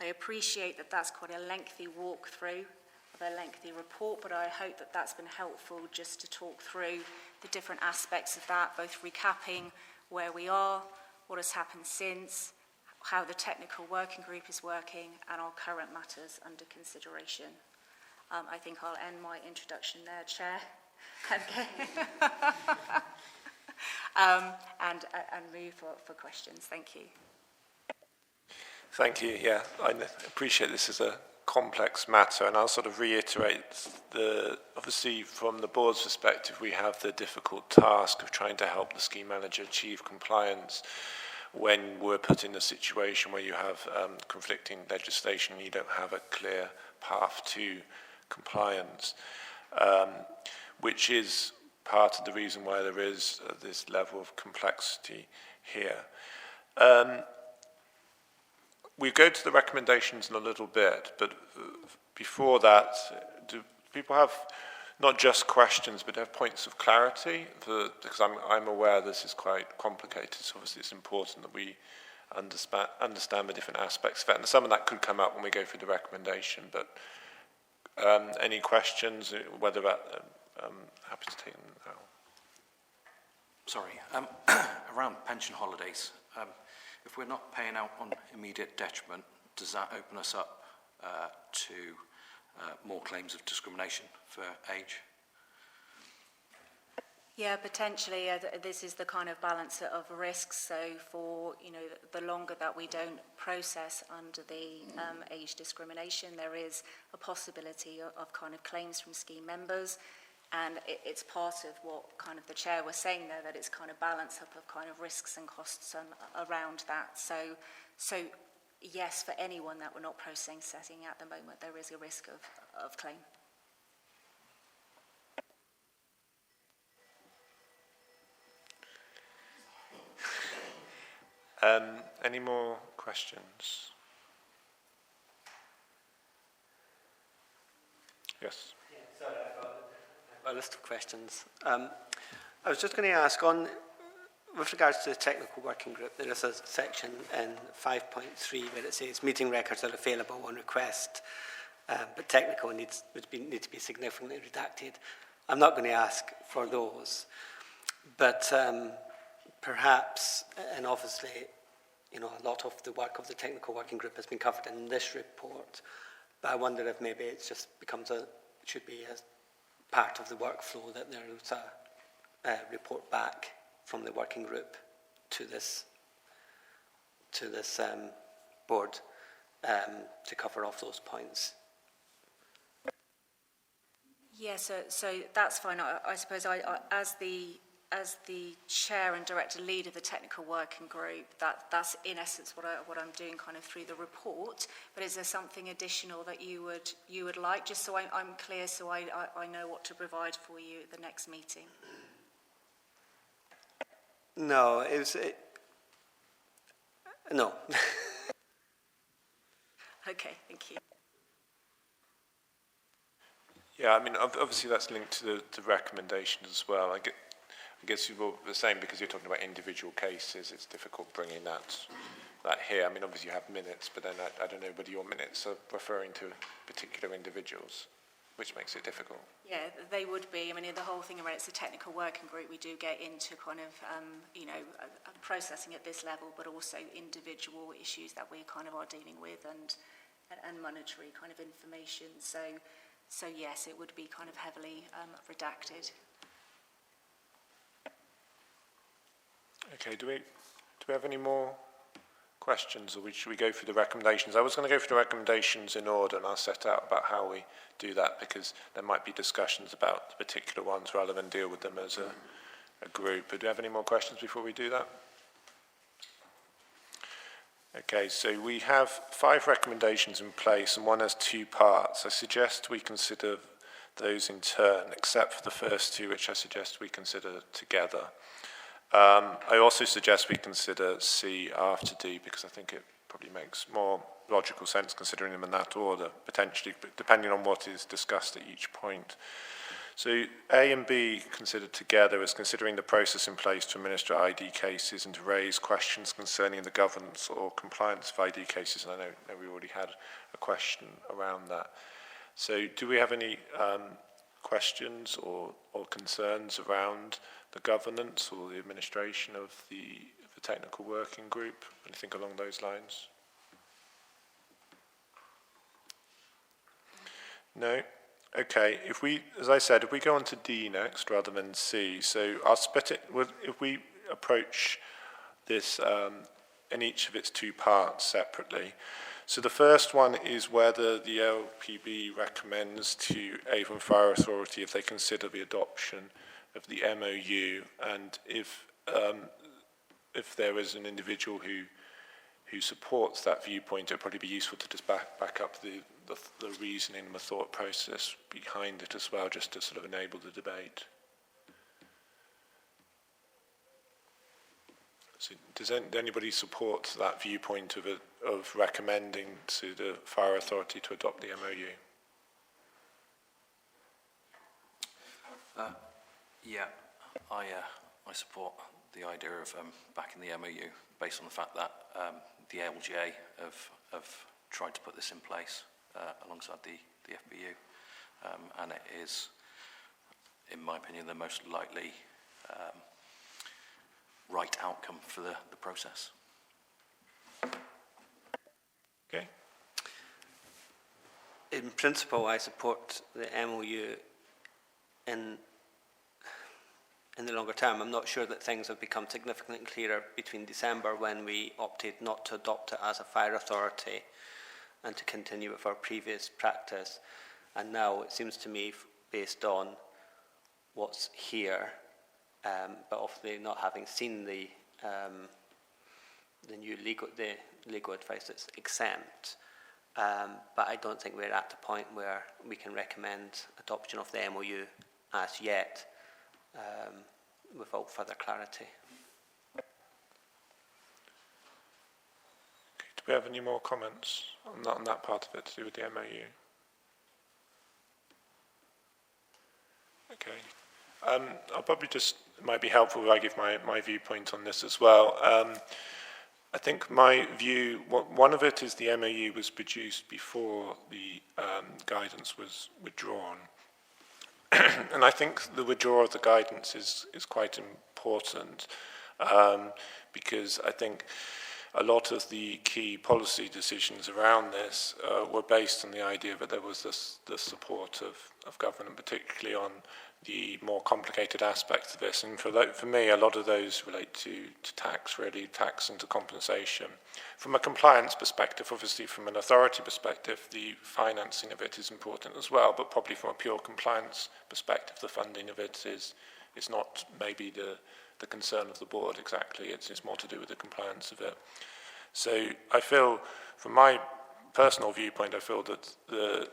I appreciate that that's quite a lengthy walkthrough of a lengthy report, but I hope that that's been helpful just to talk through the different aspects of that, both recapping where we are, what has happened since, how the technical working group is working, and our current matters under consideration. I think I'll end my introduction there, Chair, and move for questions. Thank you. Thank you. Yeah, I appreciate this is a complex matter, and I'll sort of reiterate obviously from the board's perspective, we have the difficult task of trying to help the scheme manager achieve compliance when we're put in a situation where you have conflicting legislation and you don't have a clear path to compliance, which is part of the reason why there is this level of complexity here. We go to the recommendations in a little bit, but before that, do people have not just questions, but have points of clarity? Because I'm aware this is quite complicated, so obviously it's important that we understand the different aspects of it. And some of that could come up when we go through the recommendation, but any questions, whether that, happy to take them now. Sorry, around pension holidays, if we're not paying out on immediate detriment, does that open us up to more claims of discrimination for age? Yeah, potentially. This is the kind of balance of risks. So for, the longer that we don't process under the age discrimination, there is a possibility of kind of claims from scheme members. And it's part of what kind of the chair was saying there, that it's kind of balance up of kind of risks and costs around that. So yes, for anyone that we're not processing at the moment, there is a risk of claim. Any more questions? Yes. Yeah, sorry, I've got a list of questions. I was just going to ask, with regards to the technical working group, there is a section in 5.3 where it says meeting records are available on request, but technical need to be significantly redacted. I'm not going to ask for those, but perhaps, and obviously, a lot of the work of the technical working group has been covered in this report, but I wonder if maybe it just should be a part of the workflow that there's a report back from the working group to this board to cover off those points. Yeah, so that's fine. I suppose I as the chair and director lead of the technical working group, that's in essence what I'm doing kind of through the report. But is there something additional that you would like, just so I'm clear, so I know what to provide for you at the next meeting? No, no. Okay, thank you. Yeah, I mean, obviously that's linked to the recommendations as well. I guess you were the same because you're talking about individual cases. It's difficult bringing that here. I mean, obviously you have minutes, but then I don't know whether your minutes are referring to particular individuals, which makes it difficult. Yeah, they would be. I mean, the whole thing around it's a technical working group. We do get into kind of, processing at this level, but also individual issues that we kind of are dealing with and monetary kind of information. So yes, it would be kind of heavily redacted. Okay, do we have any more questions, or should we go through the recommendations? I was going to go through the recommendations in order, and I'll set out about how we do that, because there might be discussions about the particular ones rather than deal with them as a group. But do you have any more questions before we do that? Okay, so we have 5 recommendations in place, and one has 2 parts. I suggest we consider those in turn, except for the first 2, which I suggest we consider together. I also suggest we consider C after D, because I think it probably makes more logical sense considering them in that order, potentially, depending on what is discussed at each point. So A and B considered together as considering the process in place to administer ID cases and to raise questions concerning the governance or compliance of ID cases. And I know we already had a question around that. So do we have any questions or concerns around the governance or the administration of the technical working group? Anything along those lines? No? Okay, as I said, if we go on to D next rather than C, so I'll split it, if we approach this in each of its 2 parts separately. So the first one is whether the LPB recommends to Avon Fire Authority if they consider the adoption of the MOU, and if there is an individual who supports that viewpoint, it would probably be useful to just back up the reasoning and the thought process behind it as well, just to sort of enable the debate. So does anybody support that viewpoint of recommending to the Fire Authority to adopt the MOU? Yeah, I support the idea of backing the MOU based on the fact that the LGA have tried to put this in place alongside the FBU, and it is, in my opinion, the most likely right outcome for the process. Okay. In principle, I support the MOU in the longer term. I'm not sure that things have become significantly clearer between December, when we opted not to adopt it as a fire authority and to continue with our previous practice. And now it seems to me, based on what's here, but obviously not having seen the new legal advice that's exempt, but I don't think we're at the point where we can recommend adoption of the MOU as yet, without further clarity. Okay, do we have any more comments on that part of it to do with the MOU? Okay. I'll probably just, it might be helpful if I give my viewpoint on this as well. I think my view, one of it is the MOU was produced before the guidance was withdrawn. And I think the withdrawal of the guidance is quite important, because I think a lot of the key policy decisions around this were based on the idea that there was the support of government, particularly on the more complicated aspects of this. And for me, a lot of those relate to tax, really, tax and to compensation. From a compliance perspective, obviously from an authority perspective, the financing of it is important as well, but probably from a pure compliance perspective, the funding of it is not maybe the concern of the board exactly. It's more to do with the compliance of it. So I feel, from my personal viewpoint, I feel that the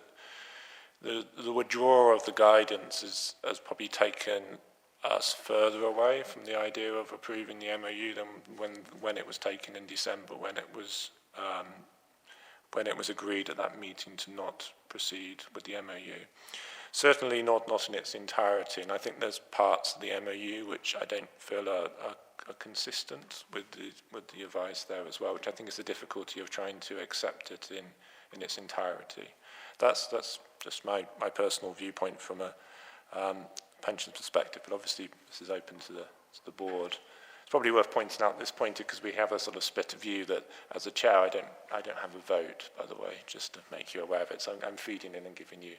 withdrawal of the guidance has probably taken us further away from the idea of approving the MOU than when it was taken in December, when it was agreed at that meeting to not proceed with the MOU. Certainly not in its entirety, and I think there's parts of the MOU which I don't feel are consistent with the advice there as well, which I think is the difficulty of trying to accept it in its entirety. That's just my personal viewpoint from a pensions perspective, but obviously this is open to the board. It's probably worth pointing out at this point, because we have a sort of split view that as a chair I don't have a vote, by the way, just to make you aware of it. So I'm feeding in and giving you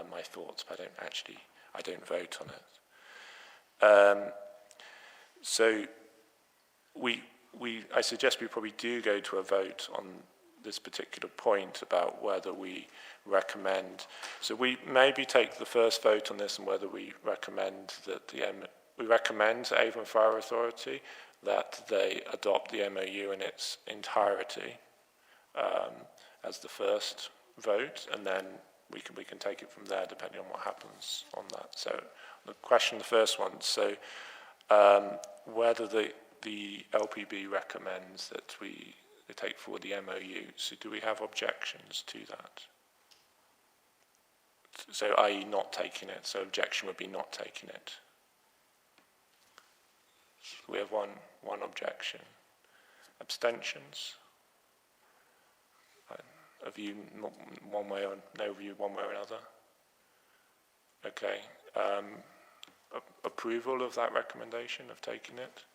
my thoughts, but I don't vote on it. So I suggest we probably do go to a vote on this particular point about whether we recommend. So we maybe take the first vote on this and whether we recommend that we recommend to Avon Fire Authority that they adopt the MOU in its entirety as the first vote, and then we can take it from there depending on what happens on that. So the first one, so whether the LPB recommends that they take forward the MOU. So do we have objections to that? So i.e. not taking it, so objection would be not taking it. So we have one objection. Abstentions? A view one way or no view one way or another? Okay. Approval of that recommendation of taking it?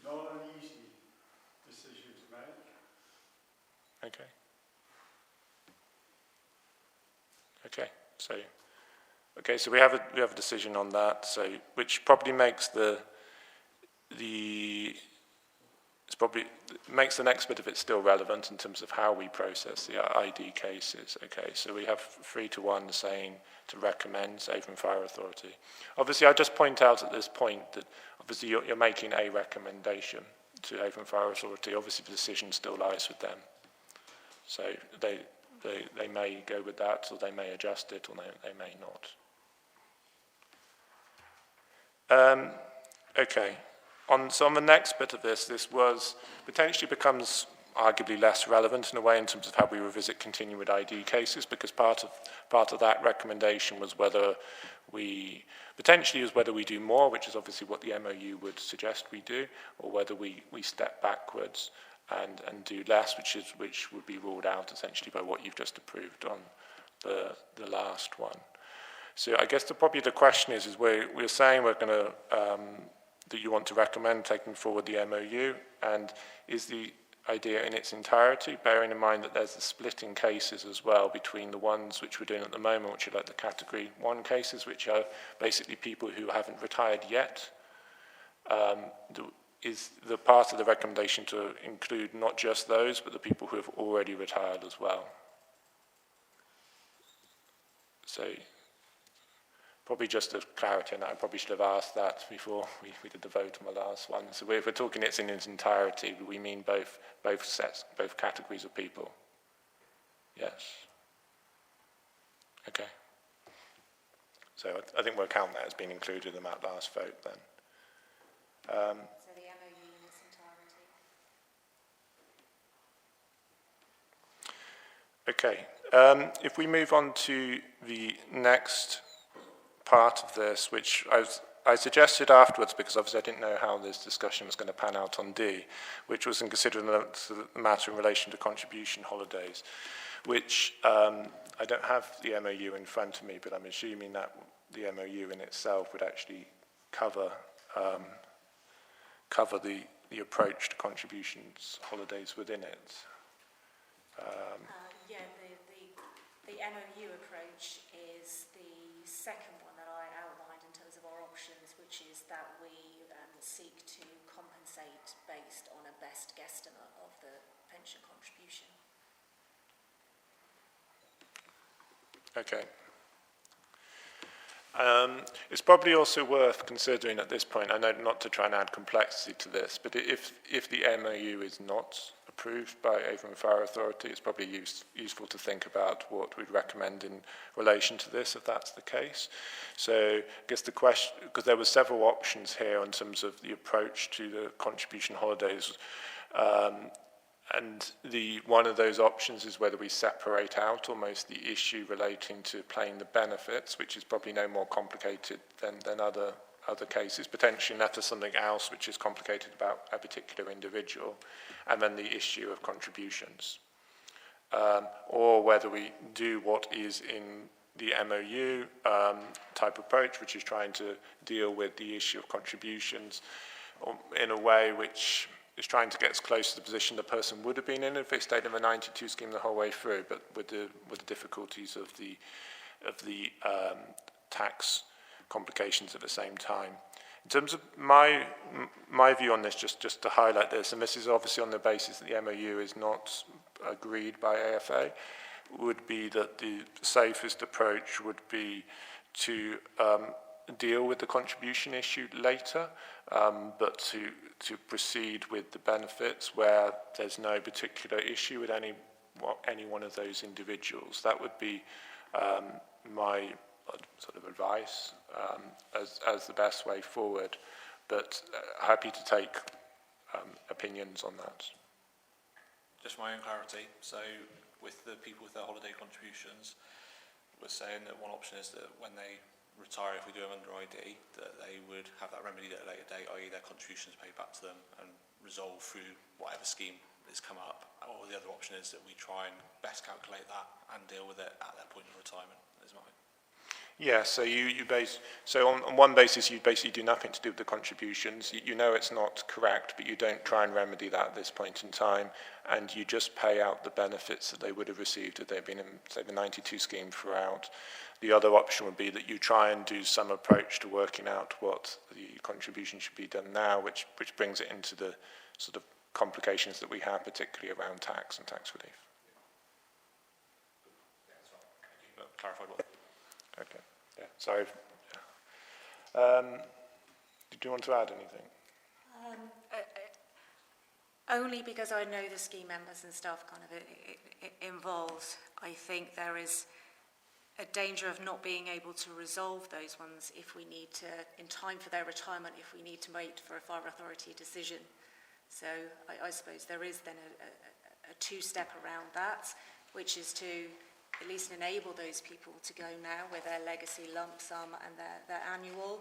Not an easy decision to make. Okay. So we have a decision on that. So which probably makes the probably makes the next bit of it still relevant in terms of how we process the ID cases. Okay, so we have 3-1 saying to recommend Avon Fire Authority. Obviously, I just point out at this point that obviously you're making a recommendation to Avon Fire Authority. Obviously, the decision still lies with them. So they may go with that, or they may adjust it, or they may not. Okay. So on the next bit of this was potentially becomes arguably less relevant in a way in terms of how we revisit continued ID cases, because part of that recommendation was whether we do more, which is obviously what the MOU would suggest we do, or whether we step backwards and do less, which would be ruled out essentially by what you've just approved on the last one. So I guess probably the question is we're saying we're going to that you want to recommend taking forward the MOU, and is the idea in its entirety, bearing in mind that there's a split in cases as well between the ones which we're doing at the moment, which are like the Category 1 cases, which are basically people who haven't retired yet. Is the part of the recommendation to include not just those, but the people who have already retired as well? So probably just a clarity on that, I probably should have asked that before we did the vote on the last one. So if we're talking it's in its entirety, we mean both sets, both categories of people? Yes. Okay. So I think we'll count that as being included in that last vote then. So the MOU in its entirety. Okay. If we move on to the next part of this, which I suggested afterwards, because obviously I didn't know how this discussion was going to pan out on D, which was in considering the matter in relation to contribution holidays, which I don't have the MOU in front of me, but I'm assuming that the MOU in itself would actually cover the approach to contributions holidays within it. The MOU approach is the second one that I outlined in terms of our options, which is that we seek to compensate based on a best guesstimate of the pension contribution. Okay. It's probably also worth considering at this point, I know not to try and add complexity to this, but if the MOU is not approved by Avon Fire Authority, it's probably useful to think about what we'd recommend in relation to this, if that's the case. So I guess the question, because there were several options here in terms of the approach to the contribution holidays, and one of those options is whether we separate out almost the issue relating to paying the benefits, which is probably no more complicated than other cases, potentially unless there's something else which is complicated about a particular individual, and then the issue of contributions. Or whether we do what is in the MOU type approach, which is trying to deal with the issue of contributions in a way which is trying to get as close to the position the person would have been in if they stayed in the 92 scheme the whole way through, but with the difficulties of the tax complications at the same time. In terms of my view on this, just to highlight this, and this is obviously on the basis that the MOU is not agreed by AFA, would be that the safest approach would be to deal with the contribution issue later, but to proceed with the benefits where there's no particular issue with any one of those individuals. That would be my sort of advice as the best way forward, but happy to take opinions on that. Just for my own clarity, so with the people with their holiday contributions, we're saying that one option is that when they retire, if we do them under ID, that they would have that remedied at a later date, i.e. their contributions paid back to them and resolve through whatever scheme has come up. Or the other option is that we try and best calculate that and deal with it at their point of retirement, is mine. Yeah, so so on one basis you basically do nothing to do with the contributions. You know it's not correct, but you don't try and remedy that at this point in time, and you just pay out the benefits that they would have received if they'd been in, say, the 92 scheme throughout. The other option would be that you try and do some approach to working out what the contribution should be done now, which brings it into the sort of complications that we have, particularly around tax and tax relief. Clarified what? Okay. Yeah. Sorry. Did you want to add anything? Only because I know the scheme members and staff kind of involved. I think there is a danger of not being able to resolve those ones if we need to, in time for their retirement, if we need to wait for a fire authority decision. So I suppose there is then a two-step around that, which is to at least enable those people to go now with their legacy lump sum and their annual.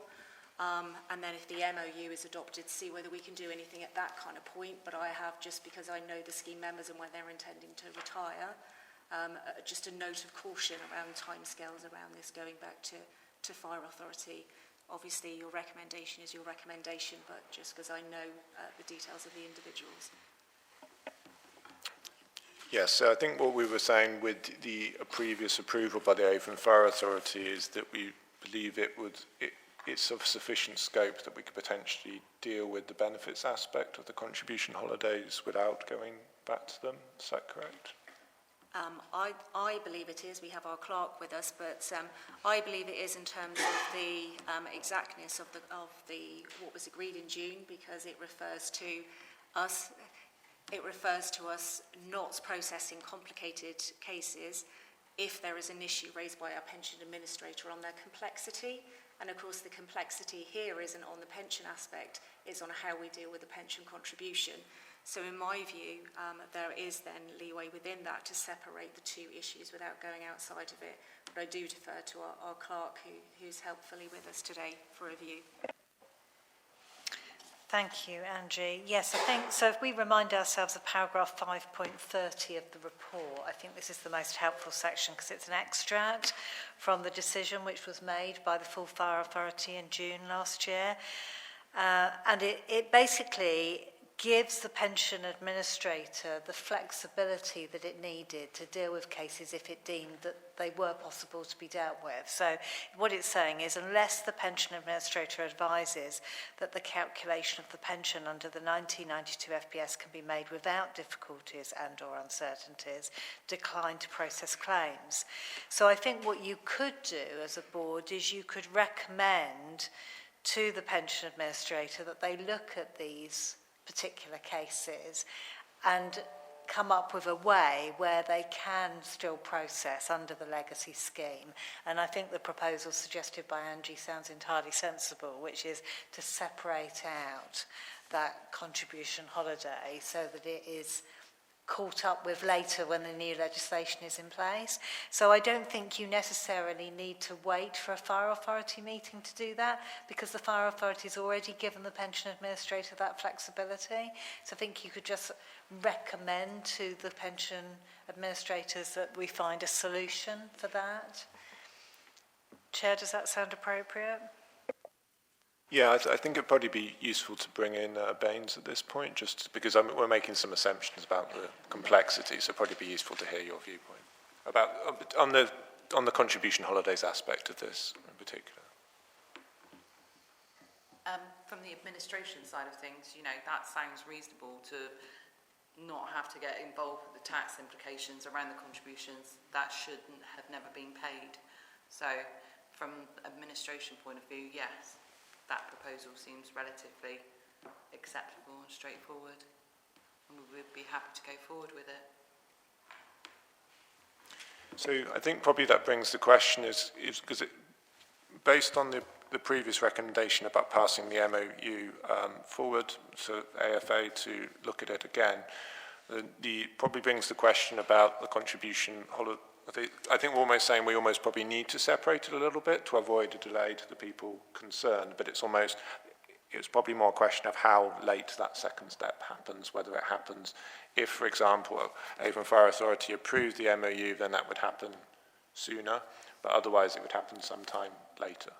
And then if the MOU is adopted, see whether we can do anything at that kind of point. But I have, just because I know the scheme members and when they're intending to retire, just a note of caution around timescales around this going back to Fire Authority. Obviously, your recommendation is your recommendation, but just because I know the details of the individuals. Yes, so I think what we were saying with the previous approval by the Avon Fire Authority is that we believe it's of sufficient scope that we could potentially deal with the benefits aspect of the contribution holidays without going back to them. Is that correct? I believe it is. We have our clerk with us, but I believe it is in terms of the exactness of what was agreed in June, because it refers to us. It refers to us not processing complicated cases if there is an issue raised by our pension administrator on their complexity. And of course, the complexity here isn't on the pension aspect, it's on how we deal with the pension contribution. So in my view, there is then leeway within that to separate the two issues without going outside of it. But I do defer to our clerk who's helpfully with us today for review. Thank you, Angie. Yes, I think, so if we remind ourselves of paragraph 5.30 of the report, I think this is the most helpful section because it's an extract from the decision which was made by the full Fire Authority in June last year. And it basically gives the pension administrator the flexibility that it needed to deal with cases if it deemed that they were possible to be dealt with. So what it's saying is, unless the pension administrator advises that the calculation of the pension under the 1992 FPS can be made without difficulties and or uncertainties, decline to process claims. So I think what you could do as a board is you could recommend to the pension administrator that they look at these particular cases and come up with a way where they can still process under the legacy scheme. And I think the proposal suggested by Angie sounds entirely sensible, which is to separate out that contribution holiday so that it is caught up with later when the new legislation is in place. So I don't think you necessarily need to wait for a Fire Authority meeting to do that, because the Fire Authority has already given the pension administrator that flexibility. So I think you could just recommend to the pension administrators that we find a solution for that. Chair, does that sound appropriate? Yeah, I think it'd probably be useful to bring in Baines at this point, just because we're making some assumptions about the complexity, so it'd probably be useful to hear your viewpoint about on the contribution holidays aspect of this in particular. From the administration side of things, you know, that sounds reasonable to not have to get involved with the tax implications around the contributions that shouldn't have never been paid. So from administration point of view, yes, that proposal seems relatively acceptable and straightforward, and we would be happy to go forward with it. So I think probably that brings the question is because based on the previous recommendation about passing the MOU forward to AFA to look at it again, probably brings the question about the contribution holiday. I think we're almost saying we almost probably need to separate it a little bit to avoid a delay to the people concerned, but it's probably more a question of how late that second step happens, whether it happens if, for example, Avon Fire Authority approved the MOU, then that would happen sooner, but otherwise it would happen sometime later.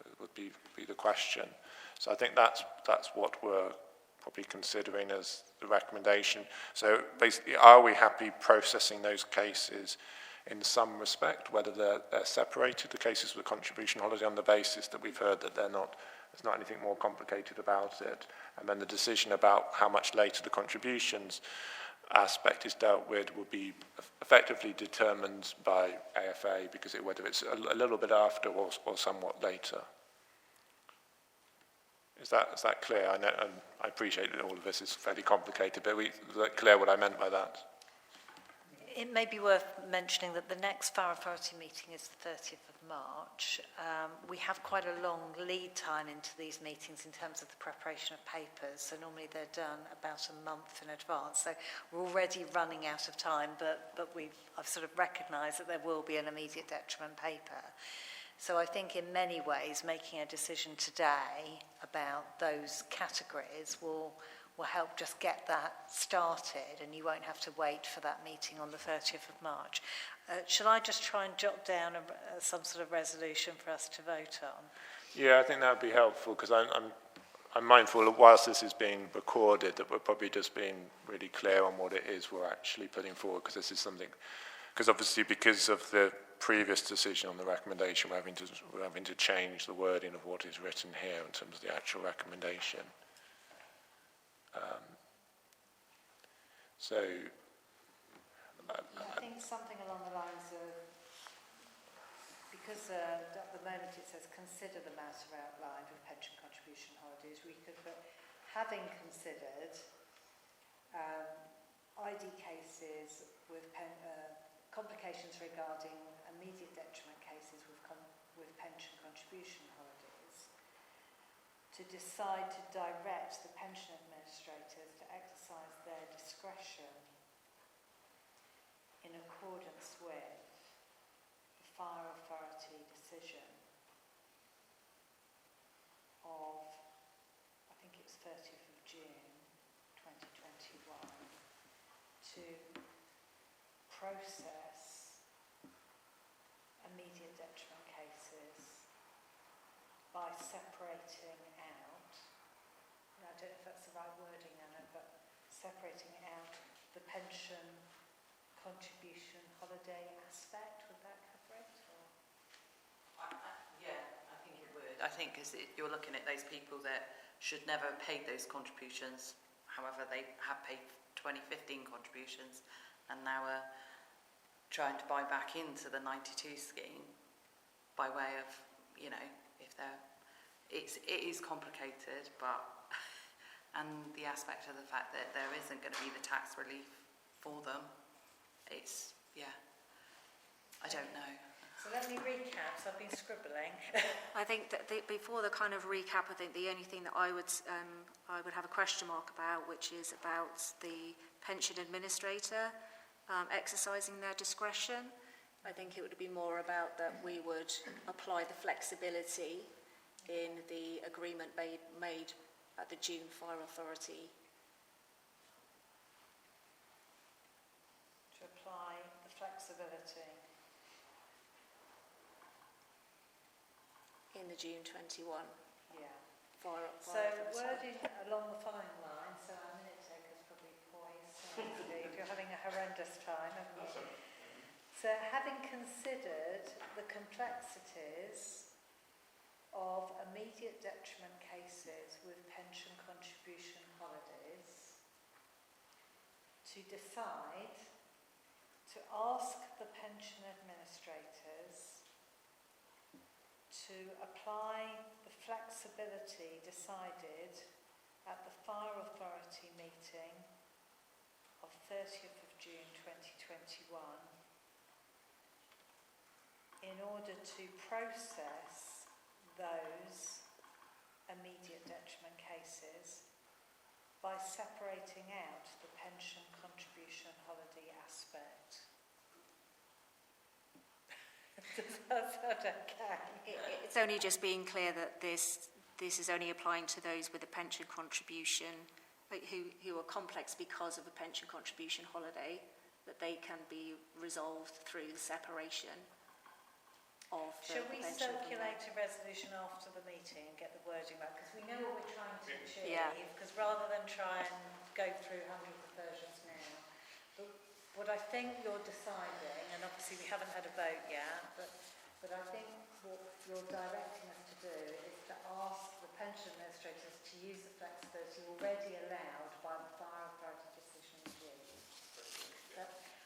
It would be the question. So I think that's what we're probably considering as the recommendation. So basically, are we happy processing those cases in some respect, whether they're separated, the cases with contribution holiday, on the basis that we've heard that they're not There's not anything more complicated about it. And then the decision about how much later the contributions aspect is dealt with will be effectively determined by AFA, because whether it's a little bit after or somewhat later. Is that clear? I know, I appreciate that all of this is fairly complicated, but is that clear what I meant by that? It may be worth mentioning that the next Fire Authority meeting is the 30th of March. We have quite a long lead time into these meetings in terms of the preparation of papers, so normally they're done about a month in advance. So we're already running out of time, but I've sort of recognised that there will be an immediate detriment paper. So I think in many ways making a decision today about those categories will help just get that started, and you won't have to wait for that meeting on the 30th of March. Shall I just try and jot down some sort of resolution for us to vote on? Yeah, I think that would be helpful, because I'm mindful that whilst this is being recorded, that we're probably just being really clear on what it is we're actually putting forward, because this is something, because obviously because of the previous decision on the recommendation, we're having to change the wording of what is written here in terms of the actual recommendation. I think something along the lines of, because at the moment it says consider the matter outlined with pension contribution holidays, we could put having considered ID cases with complications regarding immediate detriment cases with pension contribution holidays, to decide to direct the pension administrators to exercise their discretion in accordance with the Fire Authority decision of, I think it's 30th of June 2021, to process immediate detriment cases by separating out, I don't know if that's the right wording, Anna, but separating out the pension contribution holiday aspect. Would that cover it? Or? Yeah, I think it would. I think because you're looking at those people that should never have paid those contributions, however they have paid 2015 contributions and now are trying to buy back into the 92 scheme by way of, you know, if they're, it is complicated, but and the aspect of the fact that there isn't going to be the tax relief for them, it's, yeah, I don't know. So let me recap, so I've been scribbling. I think that before the kind of recap, I think the only thing that I would have a question mark about, which is about the pension administrator exercising their discretion. I think it would be more about that we would apply the flexibility in the agreement made at the June Fire Authority. To apply the flexibility. In the June 21 Yeah. Fire So wording along the following lines, so our minute taker's probably poised. Steve, you're having a horrendous time, haven't you? So having considered the complexities of immediate detriment cases with pension contribution holidays, to decide to ask the pension administrators to apply the flexibility decided at the Fire Authority meeting of 30th of June 2021 in order to process those immediate detriment cases by separating out the pension contribution holiday aspect. Does that sound okay? It's only just being clear that this is only applying to those with a pension contribution who are complex because of a pension contribution holiday, that they can be resolved through the separation of the Shall we circulate a resolution after the meeting and get the wording right? Because we know what we're trying to achieve, because rather than try and go through hundreds of versions now, but what I think you're deciding, and obviously we haven't had a vote yet, but I think what you're directing us to do is to ask the pension administrators to use the flexibility already allowed by the Fire Authority decision review.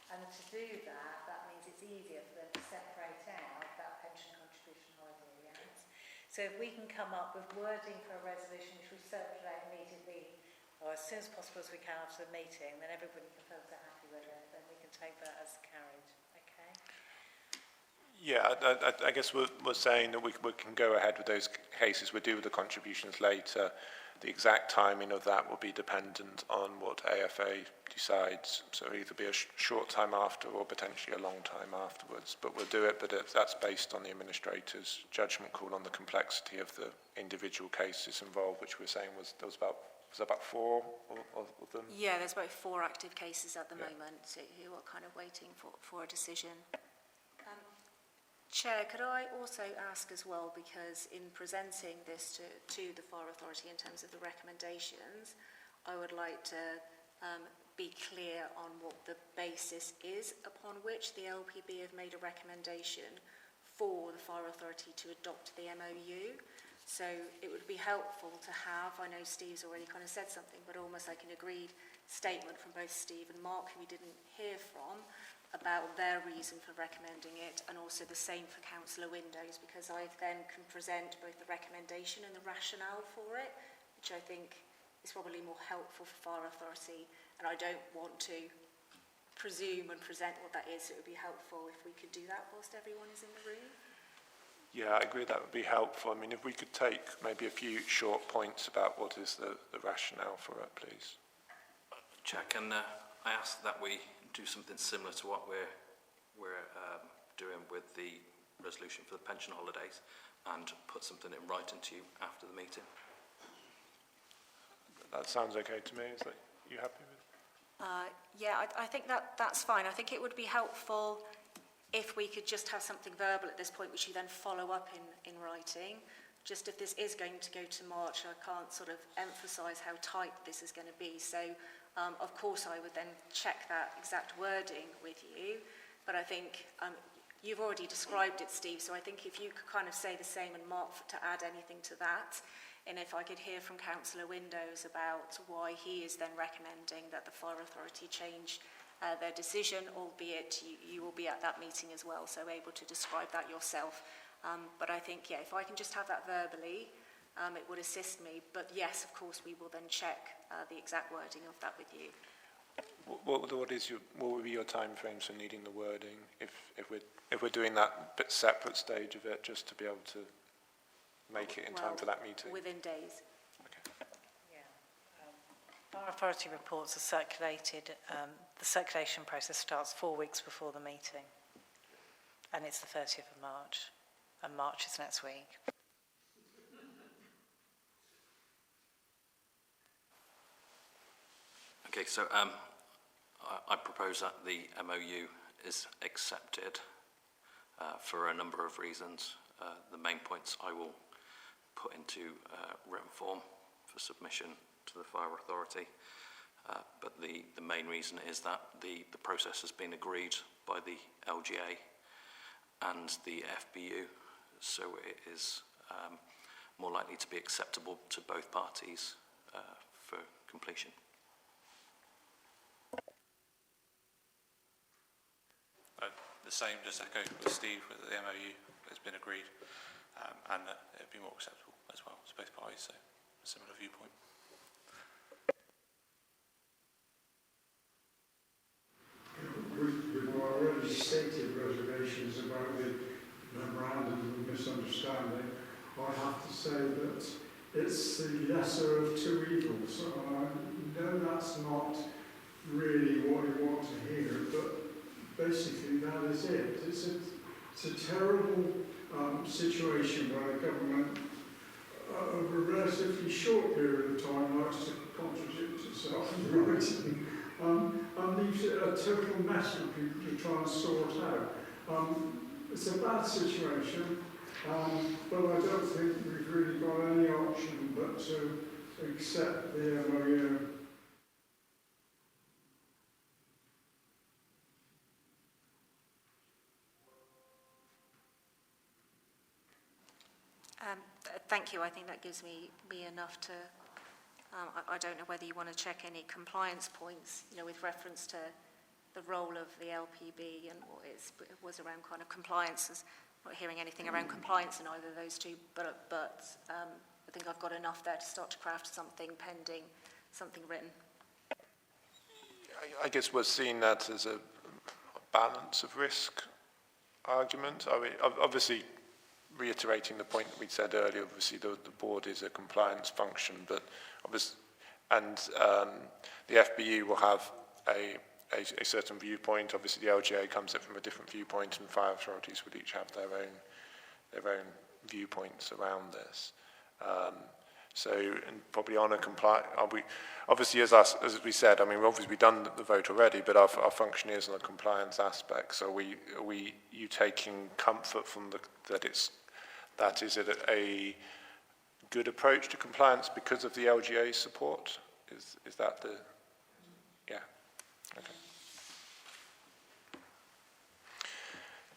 And to do that, that means it's easier for them to separate out that pension contribution holiday allowance. So if we can come up with wording for a resolution which we circulate immediately, or as soon as possible as we can after the meeting, then everybody can feel they're happy with it, then we can take that as carried. Okay? Yeah, I guess we're saying that we can go ahead with those cases. We'll do the contributions later. The exact timing of that will be dependent on what AFA decides. So it'll either be a short time after or potentially a long time afterwards. But we'll do it, but that's based on the administrator's judgment call on the complexity of the individual cases involved, which we're saying was about 4 of them? Yeah, there's about 4 active cases at the moment who are kind of waiting for a decision. Chair, could I also ask as well, because in presenting this to the Fire Authority in terms of the recommendations, I would like to be clear on what the basis is upon which the LPB have made a recommendation for the Fire Authority to adopt the MOU. So it would be helpful to have, I know Steve's already kind of said something, but almost like an agreed statement from both Steve and Mark, who we didn't hear from, about their reason for recommending it, and also the same for Councillor Windows, because I then can present both the recommendation and the rationale for it, which I think is probably more helpful for Fire Authority, and I don't want to presume and present what that is, so it would be helpful if we could do that whilst everyone is in the room. Yeah, I agree that would be helpful. I mean, if we could take maybe a few short points about what is the rationale for it, please. Chair, can I ask that we do something similar to what we're doing with the resolution for the pension holidays and put something in writing to you after the meeting? That sounds okay to me. Is that you happy with? Yeah, I think that's fine. I think it would be helpful if we could just have something verbal at this point, which you then follow up in writing. Just if this is going to go to March, I can't sort of emphasise how tight this is going to be. So, of course, I would then check that exact wording with you. But I think you've already described it, Steve, so I think if you could kind of say the same and Mark to add anything to that, and if I could hear from Councillor Windows about why he is then recommending that the Fire Authority change their decision, albeit you will be at that meeting as well, so able to describe that yourself. But I think, yeah, if I can just have that verbally, it would assist me. But yes, of course, we will then check the exact wording of that with you. What would be your time frames for needing the wording if we're doing that bit separate stage of it, just to be able to make it in time for that meeting? Within days. Our authority reports are circulated. The circulation process starts 4 weeks before the meeting, and it's the 30th of March, and March is next week. Okay, so I propose that the MOU is accepted for a number of reasons. The main points I will put into written form for submission to the Fire Authority, but the main reason is that the process has been agreed by the LGA and the FBU, so it is more likely to be acceptable to both parties for completion. The same, just echo with Steve, with the MOU has been agreed, and that it would be more acceptable as well to both parties, so a similar viewpoint. We've already stated reservations about the memorandum of misunderstanding. I have to say that it's the lesser of two evils. No, that's not really what you want to hear, but basically that is it. It's a terrible situation where the government, over a relatively short period of time, likes to contradict itself in writing. And leaves it a total mess for people to try and sort out. It's a bad situation, but I don't think we've really got any option but to accept the MOU. Thank you. I think that gives me enough to... I don't know whether you want to check any compliance points, with reference to the role of the LPB and what it was around kind of compliance. Not hearing anything around compliance in either of those two, but I think I've got enough there to start to craft something pending, something written. I guess we're seeing that as a balance of risk argument. I mean, obviously, reiterating the point that we said earlier, obviously the board is a compliance function, but obviously, and the FBU will have a certain viewpoint. Obviously, the LGA comes in from a different viewpoint, and fire authorities would each have their own viewpoints around this. So, and probably on a obviously as we said, I mean, we've done the vote already, but our function is on the compliance aspect. So, you taking comfort from that is it a good approach to compliance because of the LGA support? Is that the? Yeah. Okay.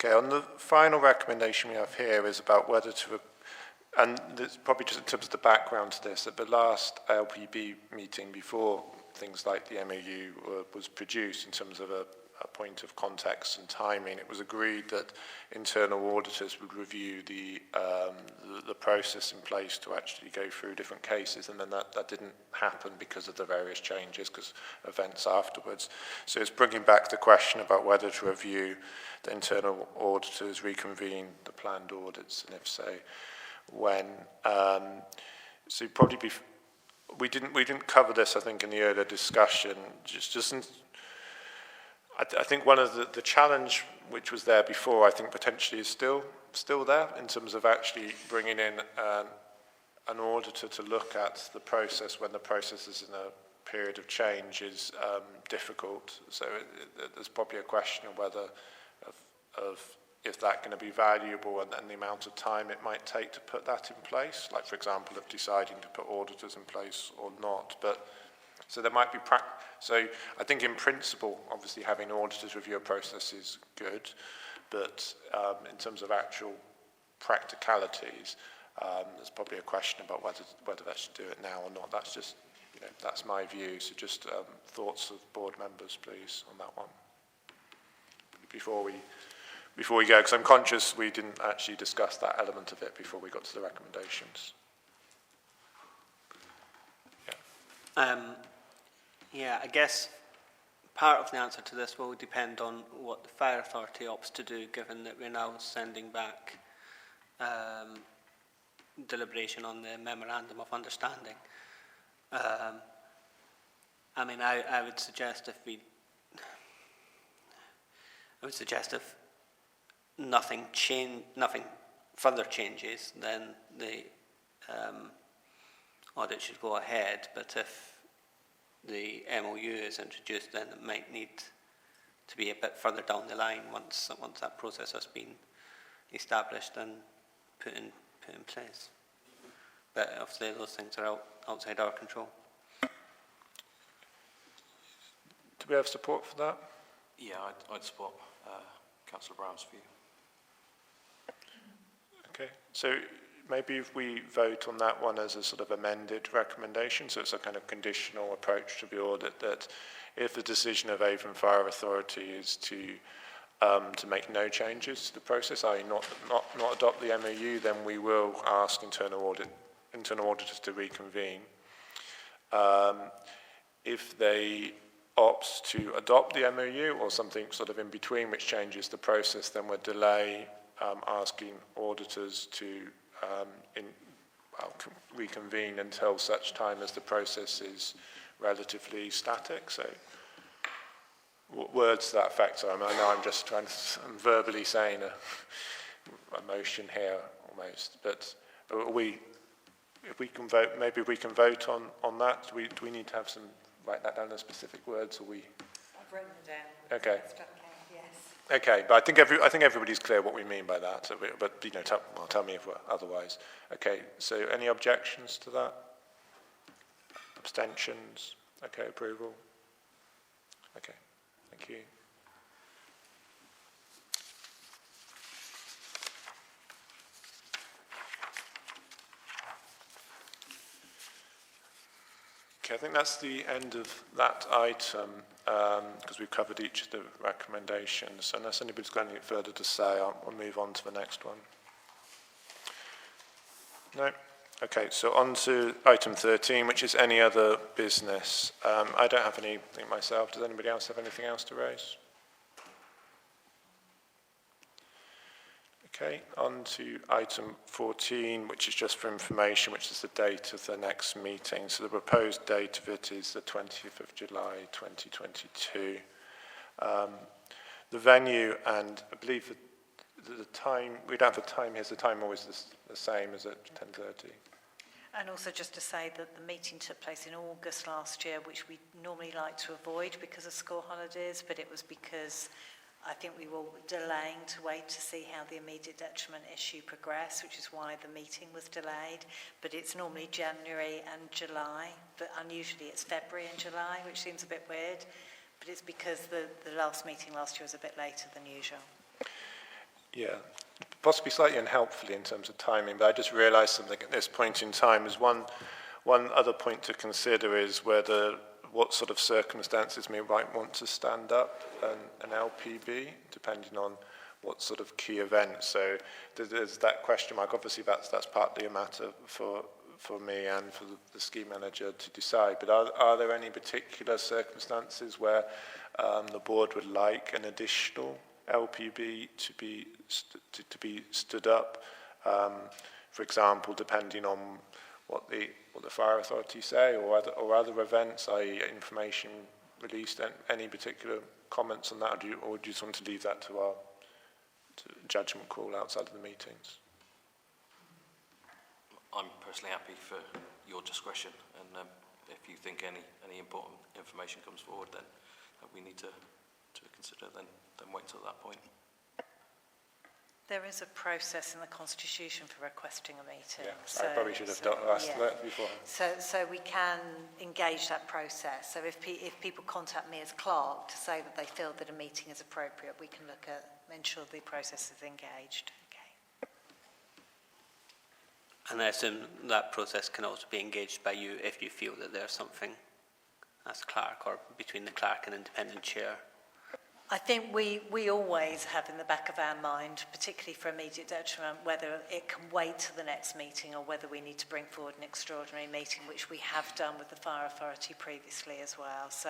Okay, on the final recommendation we have here is about whether to, and this probably just in terms of the background to this, at the last LPB meeting before things like the MOU was produced in terms of a point of context and timing, it was agreed that internal auditors would review the process in place to actually go through different cases, and then that didn't happen because of the various changes, because events afterwards. So it's bringing back the question about whether to review the internal auditors, reconvene the planned audits, and if so, when. So probably we didn't cover this, I think, in the earlier discussion. I think one of the challenge which was there before, I think potentially is still there in terms of actually bringing in an auditor to look at the process when the process is in a period of change is difficult. So there's probably a question of whether if that's going to be valuable and the amount of time it might take to put that in place, like for example of deciding to put auditors in place or not. But so there might be so I think in principle, obviously having auditors review a process is good, but in terms of actual practicalities, there's probably a question about whether they should do it now or not. That's just, that's my view. So just thoughts of board members, please, on that one. Before we go, because I'm conscious we didn't actually discuss that element of it before we got to the recommendations. Yeah, I guess part of the answer to this will depend on what the fire authority opts to do, given that we're now sending back deliberation on the memorandum of understanding. I mean, I would suggest if nothing further changes, then the audit should go ahead. But if the MOU is introduced, then it might need to be a bit further down the line once that process has been established and put in place. But obviously those things are outside our control. Do we have support for that? Yeah, I'd support Councillor Brown's view. Okay, so maybe if we vote on that one as a sort of amended recommendation, so it's a kind of conditional approach to the audit, that if the decision of Avon Fire Authority is to make no changes to the process, i.e. not adopt the MOU, then we will ask internal auditors to reconvene. If they opt to adopt the MOU or something sort of in between which changes the process, then we'll delay asking auditors to reconvene until such time as the process is relatively static. So words to that effect. So I know I'm just I'm verbally saying a motion here almost, but if we can vote, maybe we can vote on that. Do we need to have write that down in specific words, or we? I've written it down. Okay. Yes. Okay, but I think everybody's clear what we mean by that. So but tell me if we're otherwise. Okay. So any objections to that? Abstentions? Okay. Approval? Okay. Thank you. Okay, I think that's the end of that item, because we've covered each of the recommendations. So unless anybody's got anything further to say, I'll move on to the next one. No? Okay, so on to item 13, which is any other business. I don't have anything myself. Does anybody else have anything else to raise? Okay, on to item 14, which is just for information, which is the date of the next meeting. So the proposed date of it is the 20th of July, 2022. The venue, and I believe the time, we don't have the time here, is the time always the same as at 10:30? And also just to say that the meeting took place in August last year, which we normally like to avoid because of school holidays, but it was because I think we were delaying to wait to see how the immediate detriment issue progressed, which is why the meeting was delayed. But it's normally January and July, but unusually it's February and July, which seems a bit weird. But it's because the last meeting last year was a bit later than usual. Yeah, possibly slightly unhelpfully in terms of timing, but I just realised something at this point in time. Is one other point to consider is what sort of circumstances we might want to stand up an LPB, depending on what sort of key event. So there's that question mark. Obviously, that's partly a matter for me and for the scheme manager to decide. But are there any particular circumstances where the board would like an additional LPB to be stood up? For example, depending on what the fire authority say, or other events, i.e. information released, any particular comments on that, or do you just want to leave that to our judgment call outside of the meetings? I'm personally happy for your discretion, and if you think any important information comes forward then that we need to consider, then wait till that point. There is a process in the Constitution for requesting a meeting. Yeah, so, I probably should have asked that before. So we can engage that process. So if people contact me as clerk to say that they feel that a meeting is appropriate, we can look at ensure the process is engaged. Okay. And I assume that process can also be engaged by you if you feel that there's something as clerk or between the clerk and independent chair. I think we always have in the back of our mind, particularly for immediate detriment, whether it can wait to the next meeting or whether we need to bring forward an extraordinary meeting, which we have done with the fire authority previously as well. So,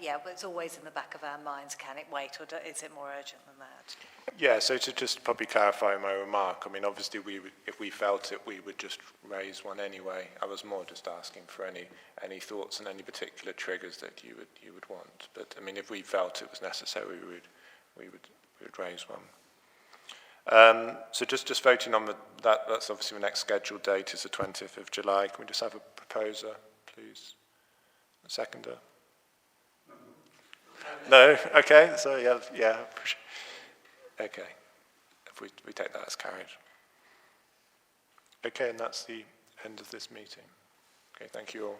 yeah, but it's always in the back of our minds, can it wait or is it more urgent than that? Yeah, so to just probably clarify my remark, I mean, obviously, if we felt it, we would just raise one anyway. I was more just asking for any thoughts and any particular triggers that you would want. But I mean, if we felt it was necessary, we would raise one. So just voting on that's obviously the next scheduled date is the 20th of July. Can we just have a proposer, please? A seconder? No? Okay, so yeah. Okay, if we take that as carried. Okay, and that's the end of this meeting. Okay, thank you all.